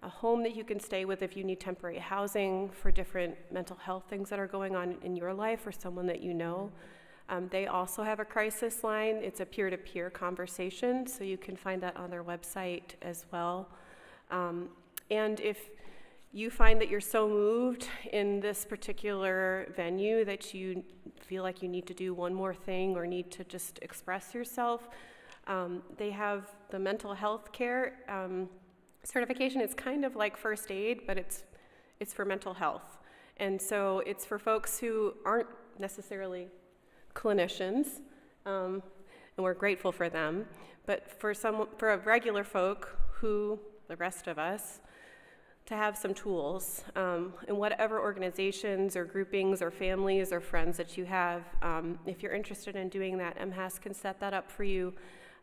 a home that you can stay with if you need temporary housing for different mental health things that are going on in your life or someone that you know. They also have a crisis line. It's a peer-to-peer conversation, so you can find that on their website as well. And if you find that you're so moved in this particular venue that you feel like you need to do one more thing or need to just express yourself, they have the mental health care certification. It's kind of like first aid, but it's for mental health. And so it's for folks who aren't necessarily clinicians, and we're grateful for them, but for regular folk who, the rest of us, to have some tools, in whatever organizations or groupings or families or friends that you have. If you're interested in doing that, MHAS can set that up for you.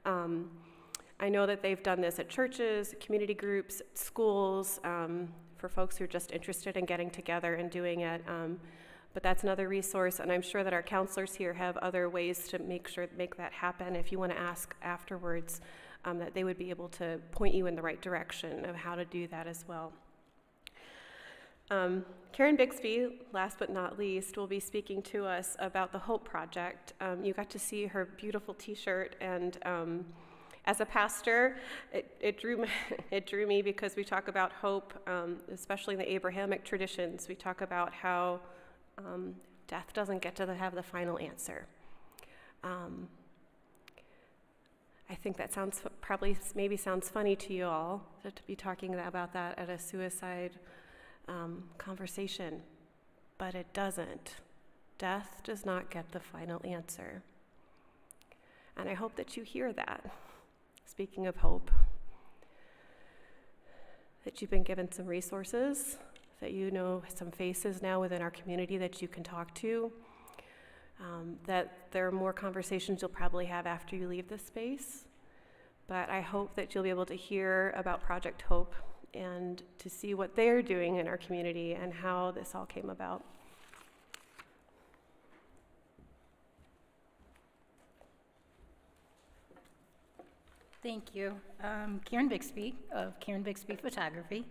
I know that they've done this at churches, community groups, schools, for folks who are just interested in getting together and doing it. But that's another resource, and I'm sure that our counselors here have other ways to make that happen. If you want to ask afterwards, that they would be able to point you in the right direction of how to do that as well. Karen Bixby, last but not least, will be speaking to us about the Hope Project. You got to see her beautiful t-shirt, and as a pastor, it drew me because we talk about hope, especially in the Abrahamic traditions. We talk about how death doesn't get to have the final answer. I think that maybe sounds funny to you all, to be talking about that at a suicide conversation, but it doesn't. Death does not get the final answer. And I hope that you hear that. Speaking of hope, that you've been given some resources, that you know some faces now within our community that you can talk to, that there are more conversations you'll probably have after you leave this space. But I hope that you'll be able to hear about Project Hope and to see what they're doing in our community and how this all came about. Thank you. Karen Bixby of Karen Bixby Photography.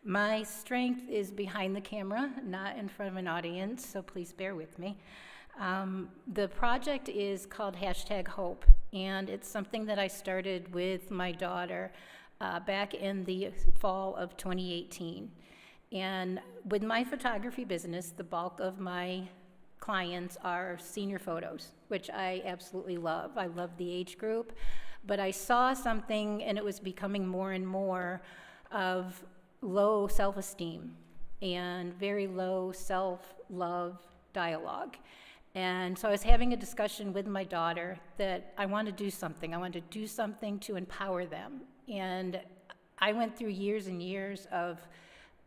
My strength is behind the camera, not in front of an audience, so please bear with me. The project is called #Hope, and it's something that I started with my daughter back in the fall of 2018. And with my photography business, the bulk of my clients are senior photos, which I absolutely love. I love the age group, but I saw something, and it was becoming more and more of low self-esteem and very low self-love dialogue. And so I was having a discussion with my daughter that I want to do something. I want to do something to empower them. And I went through years and years of,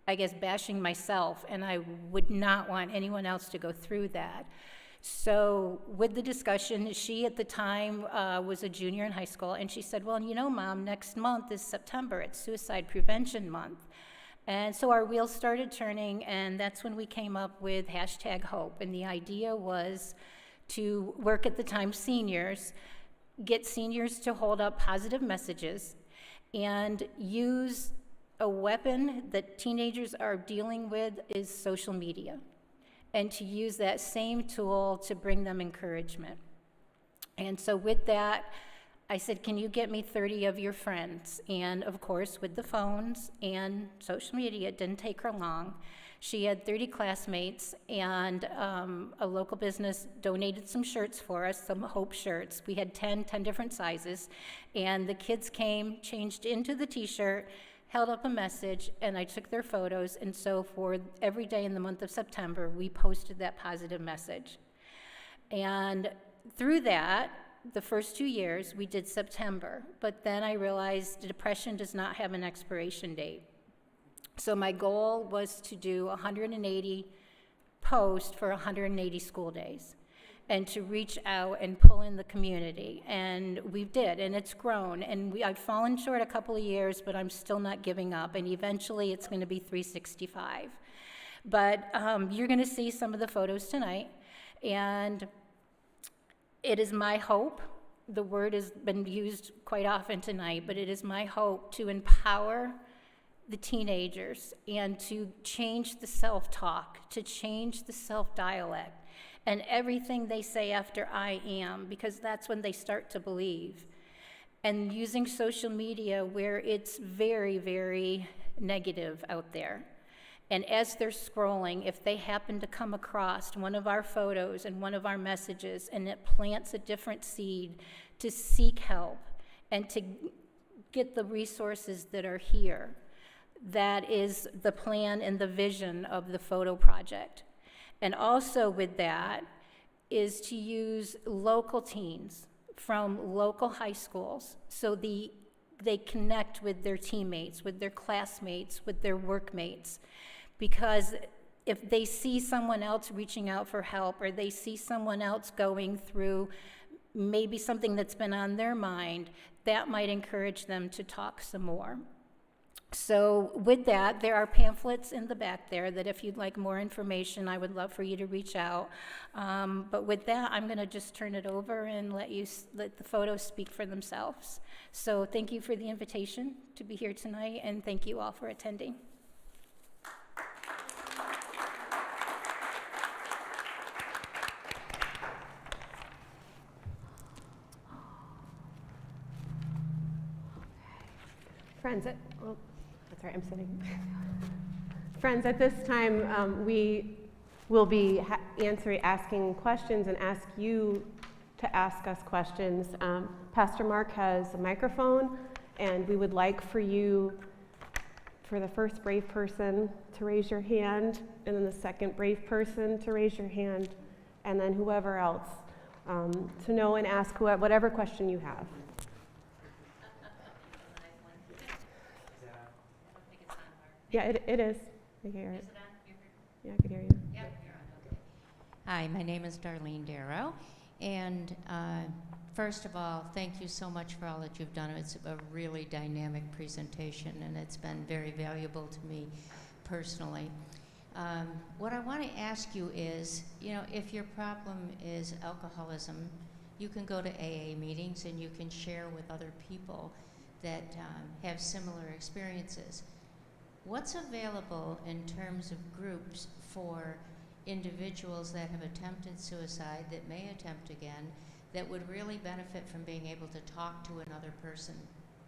I guess, bashing myself, and I would not want anyone else to go through that. So with the discussion, she at the time was a junior in high school, and she said, well, you know, Mom, next month is September. It's Suicide Prevention Month. And so our wheels started turning, and that's when we came up with #Hope. And the idea was to work at the time seniors, get seniors to hold up positive messages, and use a weapon that teenagers are dealing with is social media, and to use that same tool to bring them encouragement. And so with that, I said, can you get me 30 of your friends? And of course, with the phones and social media, it didn't take her long. She had 30 classmates, and a local business donated some shirts for us, some Hope shirts. We had 10 different sizes, and the kids came, changed into the t-shirt, held up a message, and I took their photos, and so for every day in the month of September, we posted that positive message. And through that, the first 2 years, we did September, but then I realized depression does not have an expiration date. So my goal was to do 180 posts for 180 school days, and to reach out and pull in the community, and we did, and it's grown, and I've fallen short a couple of years, but I'm still not giving up, and eventually it's going to be 365. But you're going to see some of the photos tonight, and it is my hope, the word has been used quite often tonight, but it is my hope to empower the teenagers and to change the self-talk, to change the self-dialect, and everything they say after I am, because that's when they start to believe. And using social media where it's very, very negative out there. And as they're scrolling, if they happen to come across one of our photos and one of our messages, and it plants a different seed to seek help and to get the resources that are here, that is the plan and the vision of the photo project. And also with that is to use local teens from local high schools so they connect with their teammates, with their classmates, with their workmates. Because if they see someone else reaching out for help, or they see someone else going through maybe something that's been on their mind, that might encourage them to talk some more. So with that, there are pamphlets in the back there that if you'd like more information, I would love for you to reach out. But with that, I'm going to just turn it over and let the photos speak for themselves. So thank you for the invitation to be here tonight, and thank you all for attending. Friends, that's right, I'm sitting. Friends, at this time, we will be asking questions and ask you to ask us questions. Pastor Mark has a microphone, and we would like for you, for the first brave person to raise your hand, and then the second brave person to raise your hand, and then whoever else to know and ask whatever question you have. Yeah, it is. I can hear it. Yeah, I can hear you. Yep, you're on. Okay. Hi, my name is Darlene Darrow, and first of all, thank you so much for all that you've done. It's a really dynamic presentation, and it's been very valuable to me personally. What I want to ask you is, if your problem is alcoholism, you can go to AA meetings and you can share with other people that have similar experiences. What's available in terms of groups for individuals that have attempted suicide, that may attempt again, that would really benefit from being able to talk to another person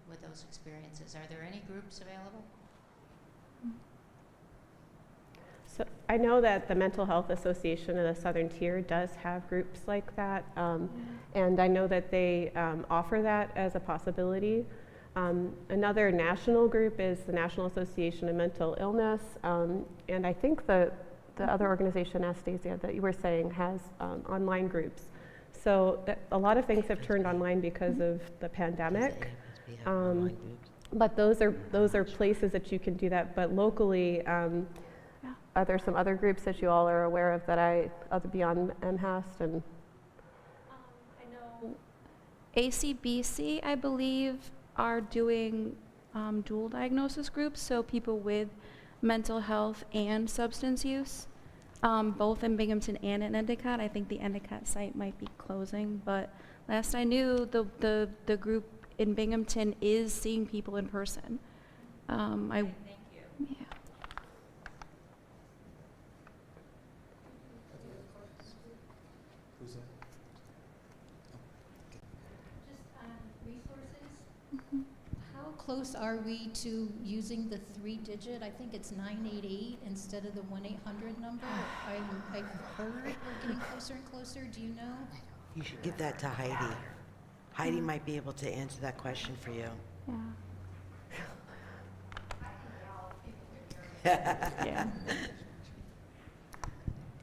with those experiences? Are there any groups available? So I know that the Mental Health Association of the Southern Tier does have groups like that, and I know that they offer that as a possibility. Another national group is the National Association of Mental Illness, and I think the other organization, Anastasia, that you were saying has online groups. So a lot of things have turned online because of the pandemic, but those are places that you can do that. But locally, are there some other groups that you all are aware of that other beyond MHAST? And I know ACBC, I believe, are doing dual diagnosis groups, so people with mental health and substance use, both in Binghamton and in Endicott. I think the Endicott site might be closing, but last I knew, the group in Binghamton is seeing people in person. Thank you. Yeah. How close are we to using the 3-digit? I think it's 988 instead of the 1-800 number. I've heard we're getting closer and closer. Do you know? You should give that to Heidi. Heidi might be able to answer that question for you. yeah.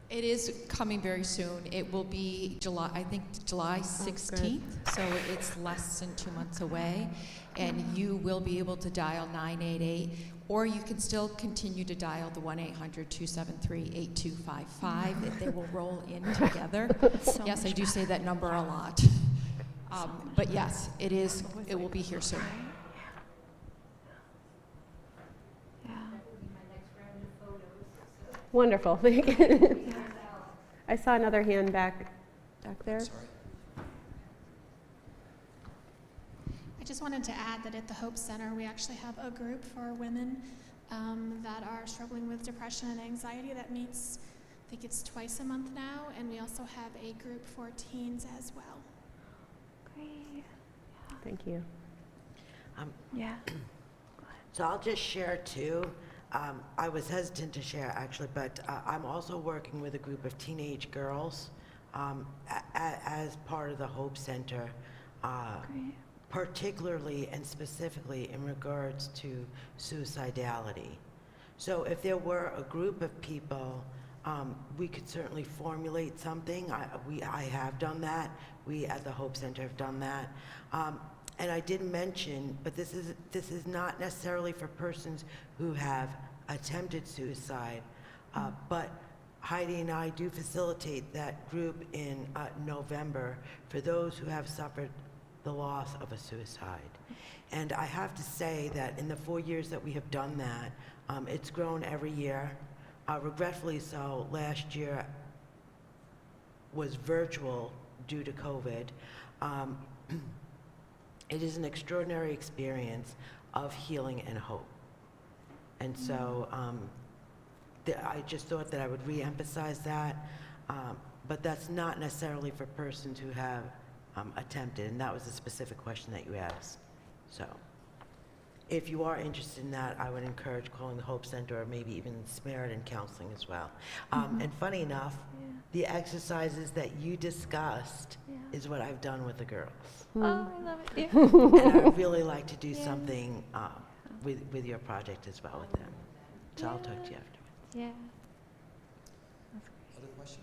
It is coming very soon. It will be July 16th, so it's less than 2 months away. And you will be able to dial 988, or you can still continue to dial the 1-800-273-8255. They will roll in together. Yes, I do say that number a lot. But yes, it will be here soon. Wonderful. Thank you. I saw another hand back there. I just wanted to add that at the Hope Center, we actually have a group for women that are struggling with depression and anxiety that meets, I think it's twice a month now, and we also have a group for teens as well. Great. Thank you. Yeah. So I'll just share too. I was hesitant to share actually, but I'm also working with a group of teenage girls as part of the Hope Center, particularly and specifically in regards to suicidality. So if there were a group of people, we could certainly formulate something. I have done that. We at the Hope Center have done that. And I did mention, but this is not necessarily for persons who have attempted suicide, but Heidi and I do facilitate that group in November for those who have suffered the loss of a suicide. And I have to say that in the 4 years that we have done that, it's grown every year. Regretfully so, last year was virtual due to COVID. It is an extraordinary experience of healing and hope. And so I just thought that I would re-emphasize that, but that's not necessarily for persons who have attempted, and that was a specific question that you asked. So if you are interested in that, I would encourage calling the Hope Center or maybe even Samaritan counseling as well. And funny enough, the exercises that you discussed is what I've done with the girls. Oh, I love it. And I'd really like to do something with your project as well with them. So I'll talk to you after. Yeah. Other questions?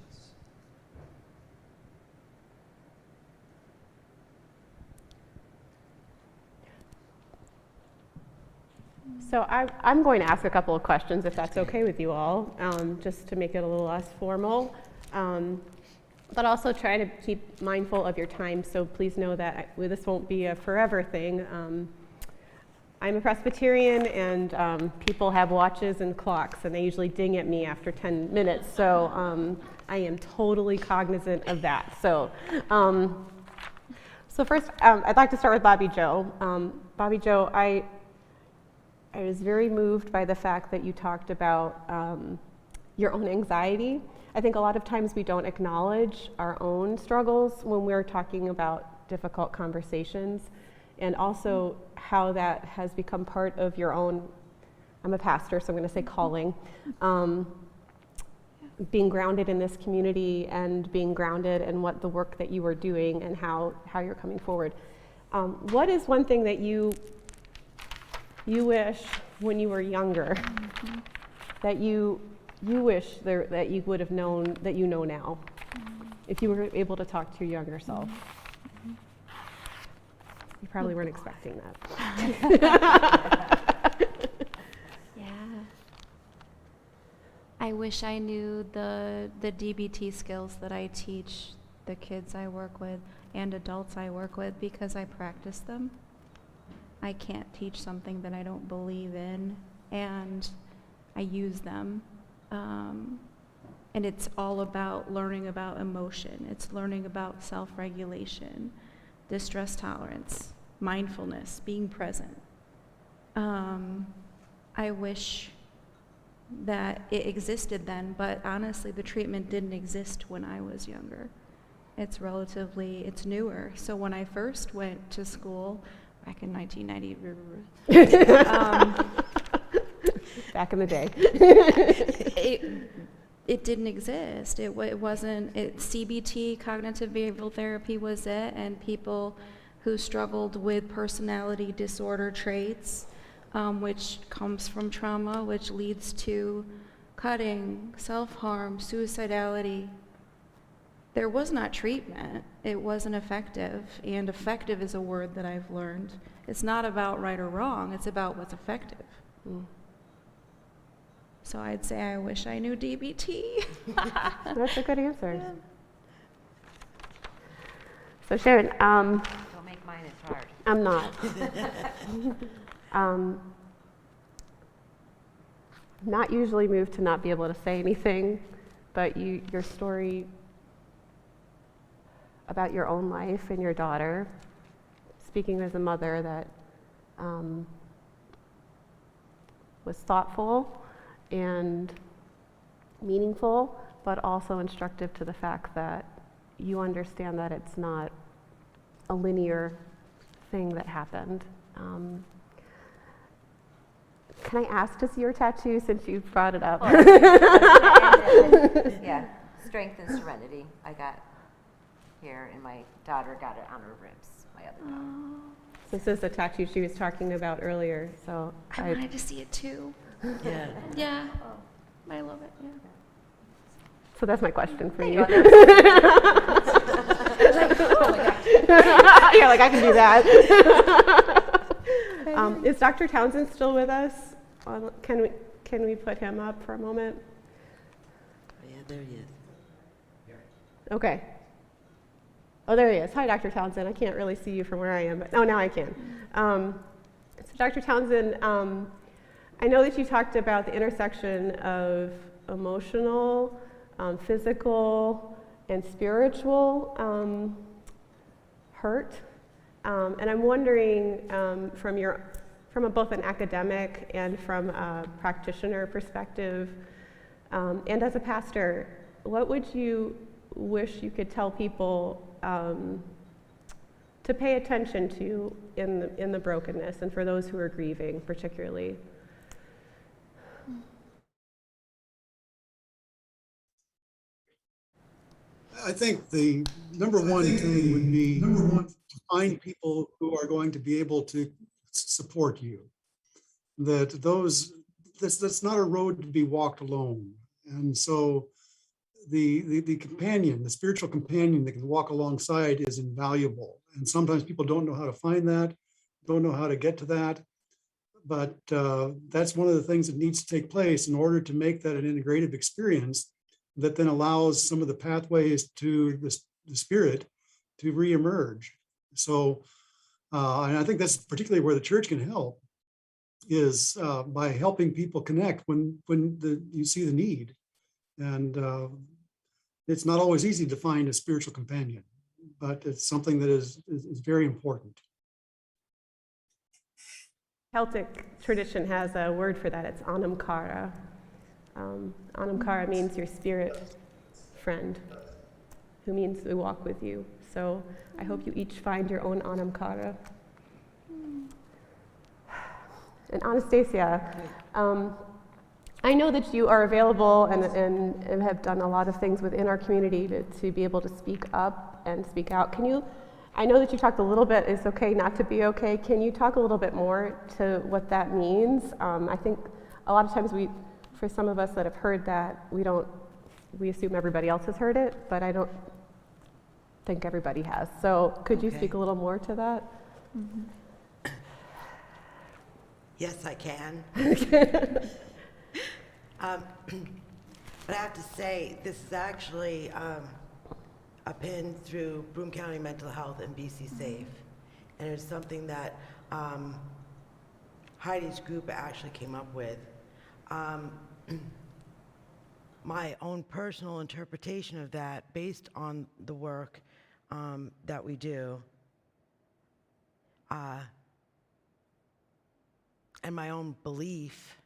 So I'm going to ask a couple of questions, if that's okay with you all, just to make it a little less formal, but also try to keep mindful of your time. So please know that this won't be a forever thing. I'm a Presbyterian, and people have watches and clocks, and they usually ding at me after 10 minutes. So I am totally cognizant of that. So, so first, I'd like to start with Bobbie Jo. Bobbie Jo, I was very moved by the fact that you talked about your own anxiety. I think a lot of times we don't acknowledge our own struggles when we're talking about difficult conversations, and also how that has become part of your own, I'm a pastor, so I'm going to say calling, being grounded in this community and being grounded in what the work that you are doing and how you're coming forward. What is one thing that you wish when you were younger that you wish that you would have known that you know now, if you were able to talk to your younger self? You probably weren't expecting that. Yeah. I wish I knew the DBT skills that I teach the kids I work with and adults I work with, because I practice them. I can't teach something that I don't believe in, and I use them. And it's all about learning about emotion. It's learning about self-regulation, distress tolerance, mindfulness, being present. I wish that it existed then, but honestly, the treatment didn't exist when I was younger. It's newer. So when I first went to school, back in 1990, back in the day, it didn't exist. It wasn't. CBT, cognitive behavioral therapy, was it, and people who struggled with personality disorder traits, which comes from trauma, which leads to cutting, self-harm, suicidality. There was not treatment. It wasn't effective, and effective is a word that I've learned. It's not about right or wrong, it's about what's effective. So I'd say I wish I knew DBT. That's a good answer. Yeah. So Sharon, Don't make mine as hard. I'm not. Not usually moved to not be able to say anything, but your story about your own life and your daughter speaking as a mother that was thoughtful and meaningful, but also instructive to the fact that you understand that it's not a linear thing that happened. Can I ask to see your tattoo since you brought it up? Yeah, strength and serenity I got here, and my daughter got it on her ribs, my other daughter. This is the tattoo she was talking about earlier, so I wanted to see it too. Yeah. Yeah, I love it, yeah. So that's my question for you. You're You're like, I can do that. Is Dr. Townsend still with us? Can we put him up for a moment? Yeah, there he is. Okay. Oh, there he is. Hi, Dr. Townsend. I can't really see you from where I am, but now I can. So Dr. Townsend, I know that you talked about the intersection of emotional, physical, and spiritual hurt. And I'm wondering, from both an academic and from a practitioner perspective, and as a pastor, what would you wish you could tell people to pay attention to in the brokenness, and for those who are grieving particularly? I think the number one thing would be to find people who are going to be able to support you. That's not a road to be walked alone. And so the companion, the spiritual companion that can walk alongside is invaluable. And sometimes people don't know how to find that, don't know how to get to that. But that's one of the things that needs to take place in order to make that an integrative experience that then allows some of the pathways to the spirit to reemerge. So, and I think that's particularly where the church can help, is by helping people connect when you see the need. And it's not always easy to find a spiritual companion, but it's something that is very important. Celtic tradition has a word for that. It's anamkara. Anamkara means your spirit friend, who means we walk with you. So I hope you each find your own anamkara. And Anastasia, I know that you are available and have done a lot of things within our community to be able to speak up and speak out. I know that you talked a little bit, it's okay not to be okay. Can you talk a little bit more to what that means? I think a lot of times for some of us that have heard that, we assume everybody else has heard it, but I don't think everybody has. So could you speak a little more to that? Mm-hmm. Yes, I can. But I have to say, this is actually a pin through Broome County Mental Health and BC Safe. And it's something that Heidi's group actually came up with. My own personal interpretation of that, based on the work that we do, and my own belief,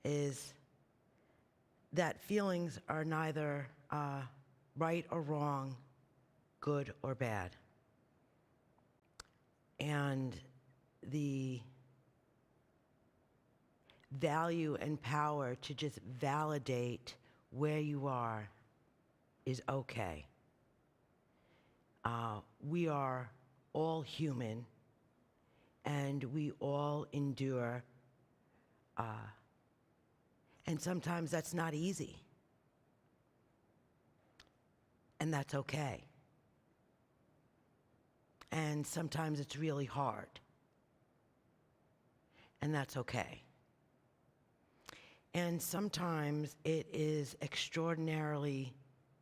is that feelings are neither right or wrong, good or bad. And the value and power to just validate where you are is okay. We are all human, and we all endure, and sometimes that's not easy, and that's okay. And sometimes it's really hard, and that's okay. And sometimes it is extraordinarily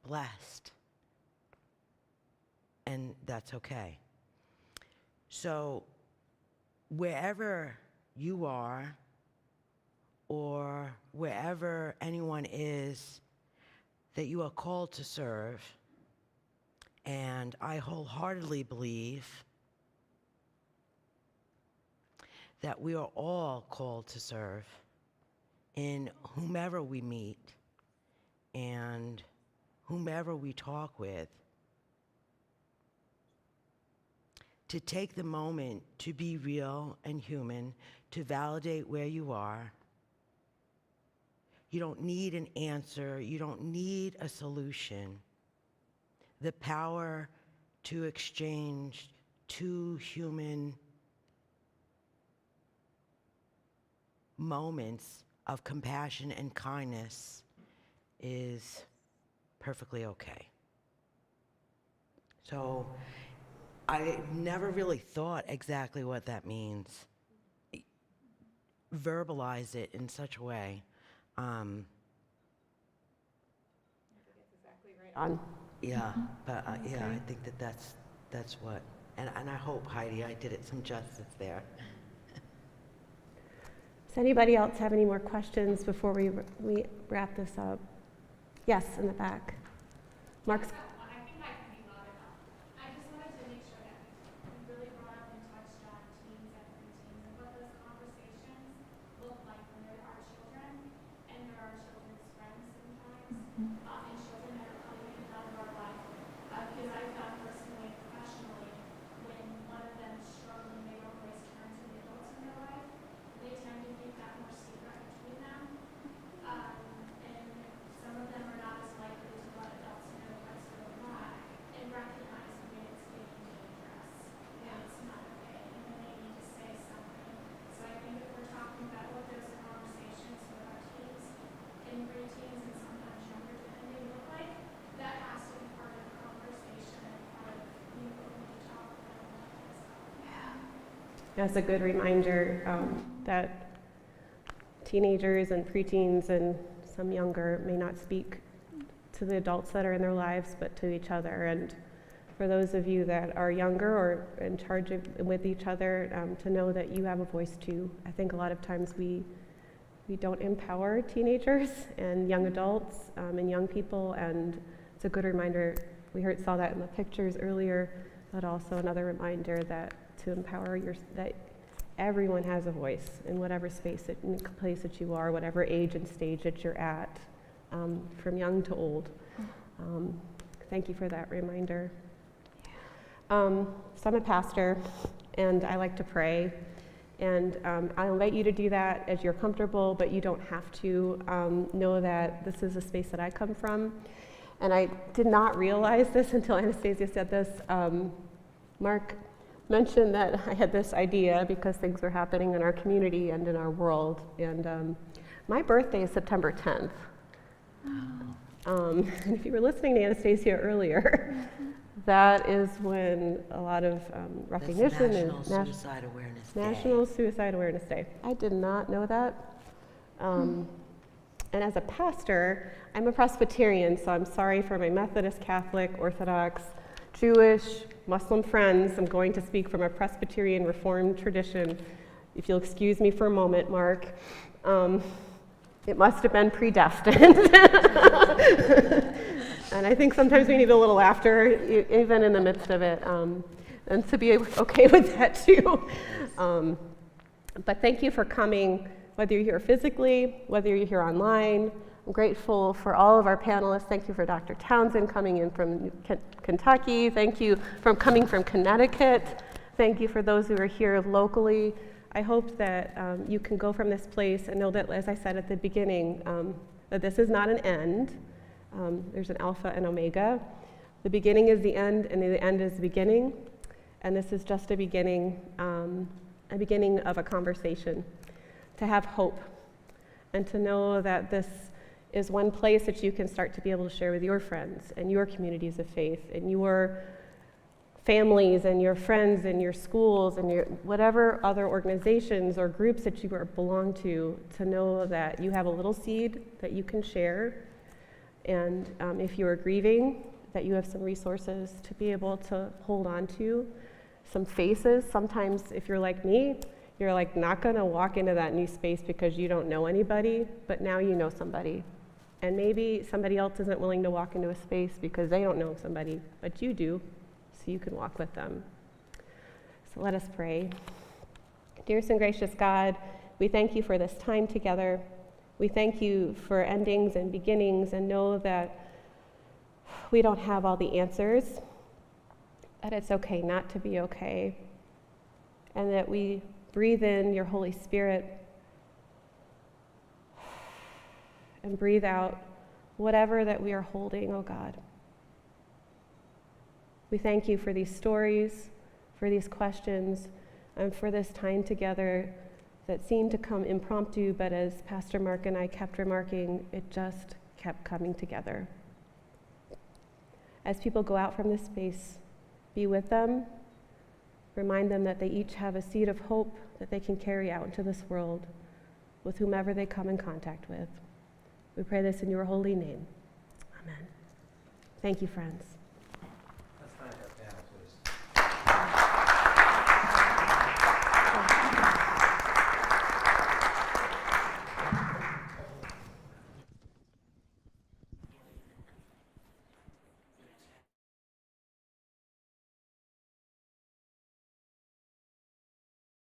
blessed, and that's okay. So wherever you are, or wherever anyone is that you are called to serve, And I wholeheartedly believe that we are all called to serve in whomever we meet and whomever we talk with, to take the moment to be real and human, to validate where you are. You don't need an answer. You don't need a solution. The power to exchange two human moments of compassion and kindness is perfectly okay. So I never really thought exactly what that means. Verbalize it in such a way. Yeah, but yeah, I think that's what, and I hope, Heidi, I did it some justice there. Does anybody else have any more questions before we wrap this up? Yes, in the back. Mark's. I think I can be loud enough. I just wanted to make sure that we really brought up and touched on teens and preteens and what those conversations look like when there are children and there are children's friends sometimes, and children that are coming in and out of our life. Because I found personally, professionally, when one of them is struggling, they don't always turn to the adults in their life. They tend to keep that more secret between them. And some of them are not as likely to let adults know what's going on and recognize when it's getting dangerous and it's not okay and then they need to say something. So I think if we're talking about what those conversations with our teens and preteens and sometimes younger depending look like, that has to be part of the conversation and part of being open to talk about that kind of stuff. That's a good reminder that teenagers and preteens and some younger may not speak to the adults that are in their lives, but to each other. And for those of you that are younger or in charge with each other, to know that you have a voice too. I think a lot of times we don't empower teenagers and young adults and young people, and it's a good reminder. We saw that in the pictures earlier, but also another reminder that to empower that everyone has a voice in whatever space, place that you are, whatever age and stage that you're at, from young to old. Thank you for that reminder. So I'm a pastor, and I like to pray, and I'll invite you to do that as you're comfortable, but you don't have to. Know that this is a space that I come from, and I did not realize this until Anastasia said this. Mark mentioned that I had this idea because things were happening in our community and in our world, and my birthday is September 10th. And if you were listening to Anastasia earlier, that is when a lot of recognition is National Suicide Awareness Day. National Suicide Awareness Day. I did not know that. And as a pastor, I'm a Presbyterian, so I'm sorry for my Methodist, Catholic, Orthodox, Jewish, Muslim friends. I'm going to speak from a Presbyterian Reformed tradition. If you'll excuse me for a moment, Mark. It must have been predestined. And I think sometimes we need a little laughter, even in the midst of it, and to be okay with that too. But thank you for coming, whether you're here physically, whether you're here online. I'm grateful for all of our panelists. Thank you for Dr. Townsend coming in from Kentucky. Thank you for coming from Connecticut. Thank you for those who are here locally. I hope that you can go from this place and know that, as I said at the beginning, that this is not an end. There's an alpha and omega. The beginning is the end, and the end is the beginning. And this is just a beginning of a conversation. To have hope, and to know that this is one place that you can start to be able to share with your friends and your communities of faith and your families and your friends and your schools and your whatever other organizations or groups that you belong to know that you have a little seed that you can share. And if you are grieving, that you have some resources to be able to hold on to, some faces. Sometimes if you're like me, you're like not gonna walk into that new space because you don't know anybody, but now you know somebody. And maybe somebody else isn't willing to walk into a space because they don't know somebody, but you do, so you can walk with them. So let us pray. Dearest and gracious God, we thank you for this time together. We thank you for endings and beginnings, and know that we don't have all the answers, that it's okay not to be okay, and that we breathe in your Holy Spirit and breathe out whatever that we are holding, oh God. We thank you for these stories, for these questions, and for this time together that seemed to come impromptu, but as Pastor Mark and I kept remarking, it just kept coming together. As people go out from this space, be with them, remind them that they each have a seed of hope that they can carry out into this world with whomever they come in contact with. We pray this in your holy name. Amen. Thank you, friends.